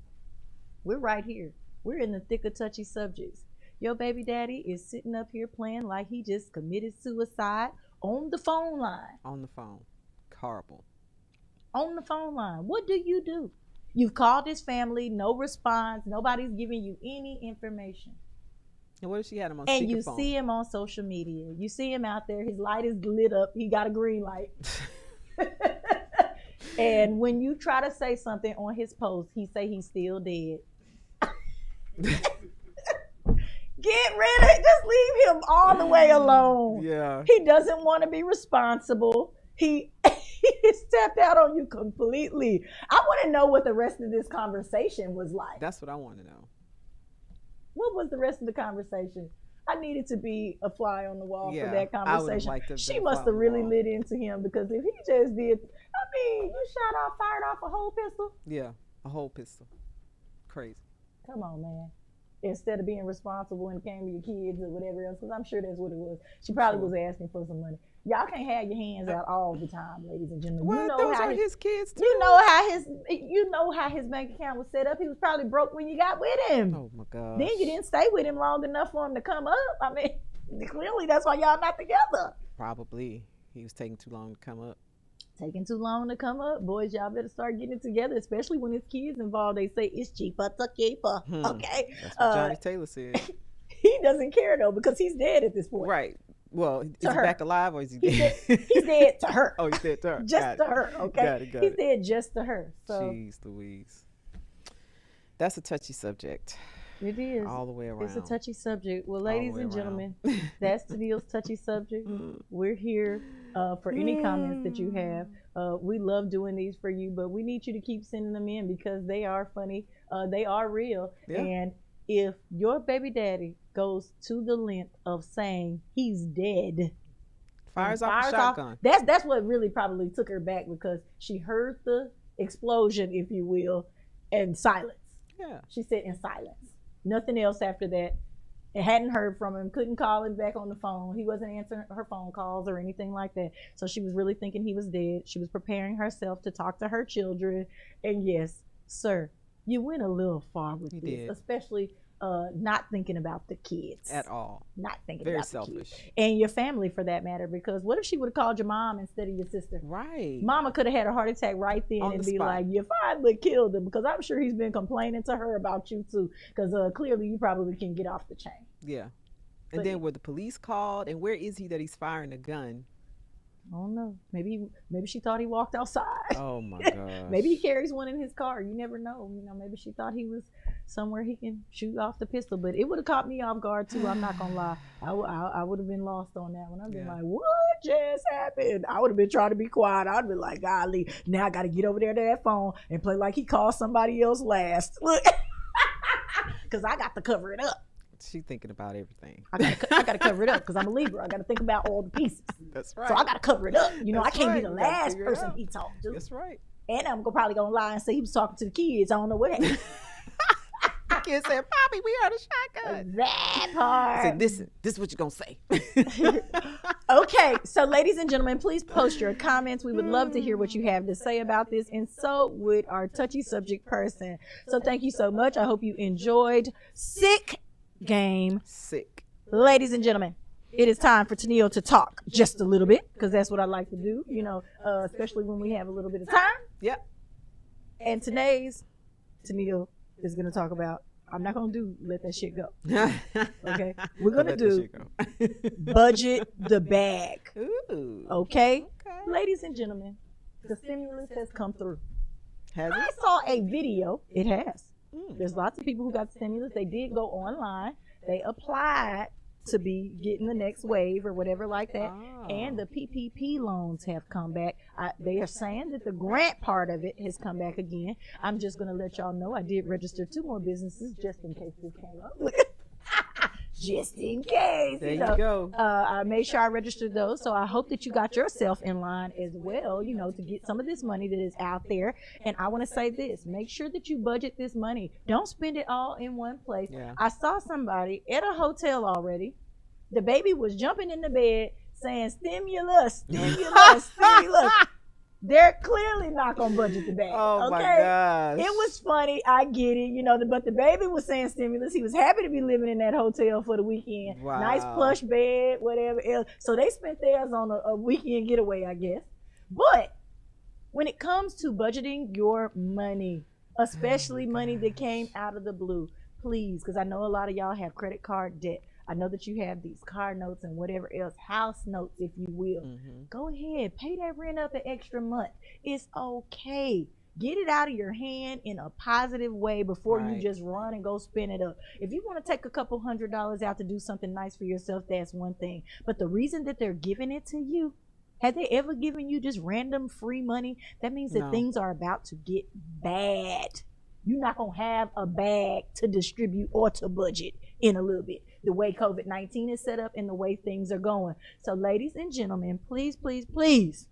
[SPEAKER 1] we're right here. We're in the thick of touchy subjects. Your baby daddy is sitting up here playing like he just committed suicide on the phone line.
[SPEAKER 2] On the phone. Horrible.
[SPEAKER 1] On the phone line. What do? You've called his family, no response. Nobody's giving you any information.
[SPEAKER 2] And what if she had him on
[SPEAKER 1] And
[SPEAKER 2] speakerphone?
[SPEAKER 1] you see him on social media. You see him out there. His light is lit up. He got a green light. And when you try to say something on his post, he say he's still dead. Get rid of it. Just leave him all the way alone.
[SPEAKER 2] Yeah.
[SPEAKER 1] He doesn't want to be responsible. He stepped out on you completely. I want to know what the rest of this conversation was like.
[SPEAKER 2] That's what I want to know.
[SPEAKER 1] What was the rest of the conversation? I needed to be a fly on the wall for that conversation. She must have really lit into him, because if he just did, you fired off a whole pistol?
[SPEAKER 2] Yeah, a whole pistol. Crazy.
[SPEAKER 1] Come on, man. Instead of being responsible when it came to your kids or whatever else, because I'm sure that's what it was. She probably was asking for some money. Y'all can't have your hands out all the time, ladies and gentlemen.
[SPEAKER 2] Well, those are his kids too.
[SPEAKER 1] You know how his bank account was set up. He was probably broke when you got with him.
[SPEAKER 2] Oh my God.
[SPEAKER 1] Then you didn't stay with him long enough for him to come up. I mean, clearly that's why y'all not together.
[SPEAKER 2] Probably. He was taking too long to come up.
[SPEAKER 1] Taking too long to come up. Boys, y'all better start getting it together, especially when it's kids involved. They say it's cheaper to keep her. Okay?
[SPEAKER 2] That's what Johnny Taylor said.
[SPEAKER 1] He doesn't care, though, because he's dead at this point.
[SPEAKER 2] Right. Well, is he back alive or is he dead?
[SPEAKER 1] He's dead to her.
[SPEAKER 2] Oh, he's dead to her.
[SPEAKER 1] Just to her, okay?
[SPEAKER 2] Got
[SPEAKER 1] He's
[SPEAKER 2] it.
[SPEAKER 1] dead just to her. So.
[SPEAKER 2] Jeez Louise. That's a touchy subject.
[SPEAKER 1] It is.
[SPEAKER 2] All the way around.
[SPEAKER 1] It's a touchy subject. Well, ladies and gentlemen, that's Tennille's touchy subject. We're here for any comments that you have. We love doing these for you, but we need you to keep sending them in, because they are funny. They are real. Yeah. And if your baby daddy goes to the length of saying he's dead,
[SPEAKER 2] fires off a shotgun.
[SPEAKER 1] That's what really probably took her back, because she heard the explosion, if you will, and silence.
[SPEAKER 2] Yeah.
[SPEAKER 1] She said in silence. Nothing else after that. And hadn't heard from him, couldn't call him back on the phone. He wasn't answering her phone calls or anything like that. So she was really thinking he was dead. She was preparing herself to talk to her children. And yes, sir, you went a little far with this, especially not thinking about the kids
[SPEAKER 2] at all.
[SPEAKER 1] Not thinking
[SPEAKER 2] Very
[SPEAKER 1] about
[SPEAKER 2] selfish.
[SPEAKER 1] The kids. And your family, for that matter, because what if she would have called your mom instead of your sister?
[SPEAKER 2] Right.
[SPEAKER 1] Mama could have had a heart attack right then and be like, you finally killed him, because I'm sure he's been complaining to her about you too, because clearly you probably can get off the chain.
[SPEAKER 2] Yeah. And then were the police called, and where is he that he's firing a gun?
[SPEAKER 1] I don't know. Maybe she thought he walked outside.
[SPEAKER 2] Oh my gosh.
[SPEAKER 1] Maybe he carries one in his car. You never know. Maybe she thought he was somewhere he can shoot off the pistol. But it would have caught me off guard too. I'm not gonna lie. I would have been lost on that one. I've been like, what just happened? I would have been trying to be quiet. I'd be like, golly, now I got to get over there to that phone and play like he called somebody else last. Look, because I got to cover it up.
[SPEAKER 2] She's thinking about everything.
[SPEAKER 1] I gotta cover it up, because I'm a Libra. I gotta think about all the pieces.
[SPEAKER 2] That's right.
[SPEAKER 1] So I gotta cover it up. I can't be the last person he talked to.
[SPEAKER 2] That's right.
[SPEAKER 1] And I'm probably gonna lie and say he was talking to the kids. I don't know what happened.
[SPEAKER 2] The kids said, "Poppy, we heard a shotgun."
[SPEAKER 1] That part.
[SPEAKER 2] I said, "Listen, this is what you're gonna say."
[SPEAKER 1] Okay, so ladies and gentlemen, please post your comments. We would love to hear what you have to say about this, and so would our touchy subject person. So thank you so much. I hope you enjoyed Sick Game.
[SPEAKER 2] Sick.
[SPEAKER 1] Ladies and gentlemen, it is time for Tennille to talk just a little bit, because that's what I like to do, especially when we have a little bit of time.
[SPEAKER 2] Yep.
[SPEAKER 1] And today's Tennille is going to talk about, I'm not going to do let that shit go. Okay? We're going to do budget the bag.
[SPEAKER 2] Ooh.
[SPEAKER 1] Okay? Ladies and gentlemen, the stimulus has come through.
[SPEAKER 2] Has it?
[SPEAKER 1] I saw a video. It has. There's lots of people who got stimulus. They did go online. They applied to be getting the next wave or whatever like that. And the PPP loans have come back. They are saying that the grant part of it has come back again. I'm just going to let y'all know I did register 2 more businesses just in case this came up. Just in case.
[SPEAKER 2] There you go.
[SPEAKER 1] I made sure I registered those. So I hope that you got yourself in line as well, to get some of this money that is out there. And I want to say this, make sure that you budget this money. Don't spend it all in one place.
[SPEAKER 2] Yeah.
[SPEAKER 1] I saw somebody at a hotel already. The baby was jumping in the bed saying, stimulus, stimulus, stimulus. They're clearly not going to budget the bag.
[SPEAKER 2] Oh,
[SPEAKER 1] okay?
[SPEAKER 2] my gosh.
[SPEAKER 1] It was funny. I get it, but the baby was saying stimulus. He was happy to be living in that hotel for the weekend.
[SPEAKER 2] Wow.
[SPEAKER 1] Nice plush bed, whatever else. So they spent theirs on a weekend getaway, I guess. But when it comes to budgeting your money, especially money that came out of the blue, please, because I know a lot of y'all have credit card debt. I know that you have these car notes and whatever else, house notes, if you will. Go ahead, pay that rent up an extra month. It's okay. Get it out of your hand in a positive way before you just run and go spend it up. If you want to take a couple $100s out to do something nice for yourself, that's one thing. But the reason that they're giving it to you, have they ever given you just random free money? That means that things are about to get bad. You're not going to have a bag to distribute or to budget in a little bit. The way COVID-19 is set up and the way things are going. So ladies and gentlemen, please, please, please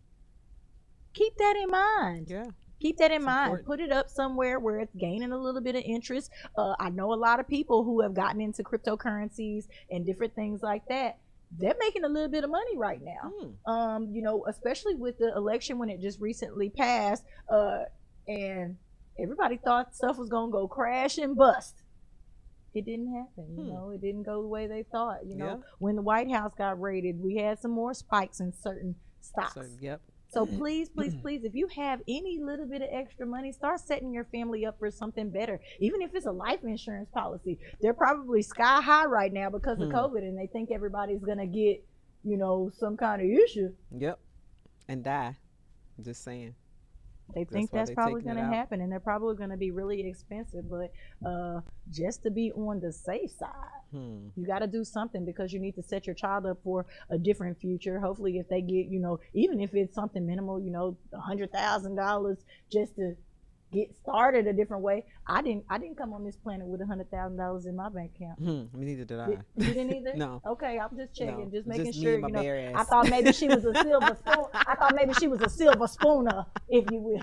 [SPEAKER 1] keep that in mind.
[SPEAKER 2] Yeah.
[SPEAKER 1] Keep that in mind. Put it up somewhere where it's gaining a little bit of interest. I know a lot of people who have gotten into cryptocurrencies and different things like that. They're making a little bit of money right now. Especially with the election when it just recently passed. And everybody thought stuff was going to go crash and bust. It didn't happen, it didn't go the way they thought. When the White House got raided, we had some more spikes in certain stocks. So please, please, please, if you have any little bit of extra money, start setting your family up for something better. Even if it's a life insurance policy, they're probably sky high right now because of COVID, and they think everybody's gonna get, some kind of issue.
[SPEAKER 2] Yep, and die. Just saying.
[SPEAKER 1] They think that's probably going to happen, and they're probably going to be really expensive. But just to be on the safe side, you got to do something because you need to set your child up for a different future. Hopefully, if they get, even if it's something minimal, $100,000 just to get started a different way. I didn't come on this planet with $100,000 in my bank account.
[SPEAKER 2] Me neither did I.
[SPEAKER 1] You didn't either?
[SPEAKER 2] No.
[SPEAKER 1] Okay, I'm just checking, just making
[SPEAKER 2] just
[SPEAKER 1] sure.
[SPEAKER 2] Me and my bare ass.
[SPEAKER 1] I thought maybe she was a silver spoon. I thought maybe she was a silver spooner, if you will.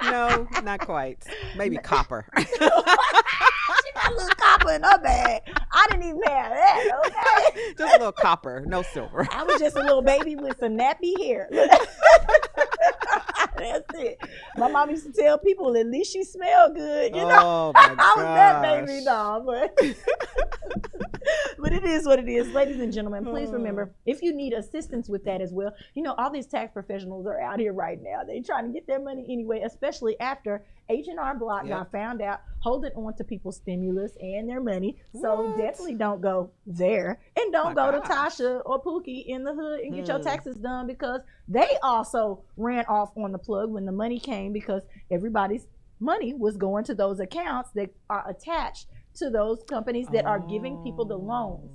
[SPEAKER 2] No, not quite. Maybe copper.
[SPEAKER 1] She got a little copper in her bag. I didn't even have that. Okay.
[SPEAKER 2] Just a little copper, no silver.
[SPEAKER 1] I was just a little baby with some nappy hair. That's it. My mom used to tell people, at least she smelled good,
[SPEAKER 2] Oh my
[SPEAKER 1] I was that
[SPEAKER 2] gosh.
[SPEAKER 1] baby, no, but it is what it is. Ladies and gentlemen, please remember, if you need assistance with that as well, all these tax professionals are out here right now. They're trying to get their money anyway, especially after H&R Block got found out holding on to people's stimulus and their money. So definitely don't go there. And don't go to Tasha or Pookie in the hood and get your taxes done, because they also ran off on the plug when the money came, because everybody's money was going to those accounts that are attached to those companies that are giving people the loans.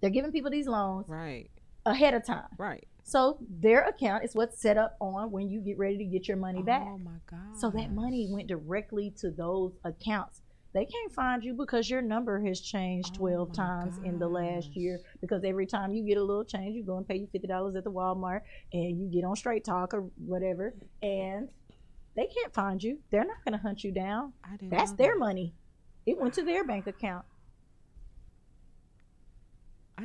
[SPEAKER 1] They're giving people these loans ahead of time.
[SPEAKER 2] Right.
[SPEAKER 1] So their account is what's set up on when you get ready to get your money back.
[SPEAKER 2] Oh my God.
[SPEAKER 1] So that money went directly to those accounts. They can't find you because your number has changed 12 times in the last year, because every time you get a little change, you go and pay you $50 at the Walmart and you get on Straight Talk or whatever, and they can't find you. They're not going to hunt you down. That's their money. It went to their bank account.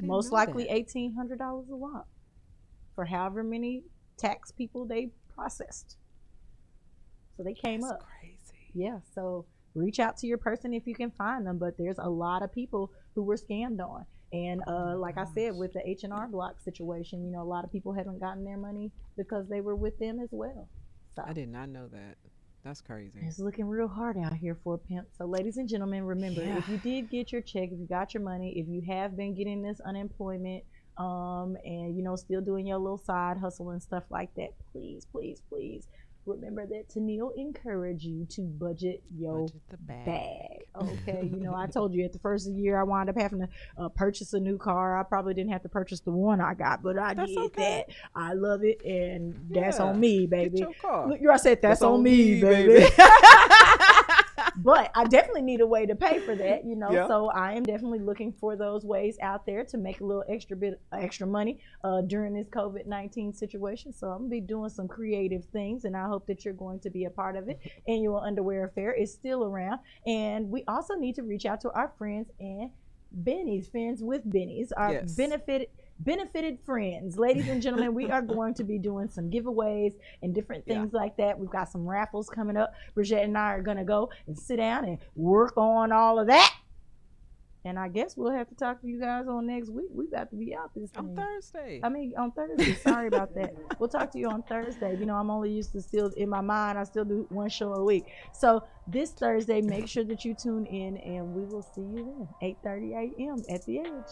[SPEAKER 1] Most likely $1,800 a lot for however many tax people they processed. So they came up.
[SPEAKER 2] Crazy.
[SPEAKER 1] Yeah. So reach out to your person if you can find them. But there's a lot of people who were scammed on. And like I said, with the H&R Block situation, a lot of people haven't gotten their money because they were with them as well. So
[SPEAKER 2] I did not know that. That's crazy.
[SPEAKER 1] It's looking real hard out here for a pimp. So ladies and gentlemen, remember, if you did get your check, if you got your money, if you have been getting this unemployment, and still doing your little side hustle and stuff like that, please, please, please remember that Tennille encouraged you to budget your
[SPEAKER 2] the
[SPEAKER 1] bag. Okay, you know, I told you at the first of the year I wound up having to purchase a new car. I probably didn't have to purchase the one I got, but I did that. I love it, and that's on me, baby.
[SPEAKER 2] Get your car.
[SPEAKER 1] Look, I said that's on me, baby. But I definitely need a way to pay for that, you know. Yeah. So I am definitely looking for those ways out there to make a little extra money during this COVID-19 situation. So I'm gonna be doing some creative things, and I hope that you're going to be a part of it. Annual Underwear Fair is still around, and we also need to reach out to our friends and Benny's, friends with Benny's, our benefited friends. Ladies and gentlemen, we are going to be doing some giveaways and different things like that. We've got some raffles coming up. Bridget and I are going to go and sit down and work on all of that. And I guess we'll have to talk to you guys on next week. We got to be out this thing.
[SPEAKER 2] On Thursday.
[SPEAKER 1] On Thursday. Sorry about that. We'll talk to you on Thursday. You know, I'm only used to still, in my mind, I still do one show a week. So this Thursday, make sure that you tune in, and we will see you then, 8:30 a.m. at the Edge.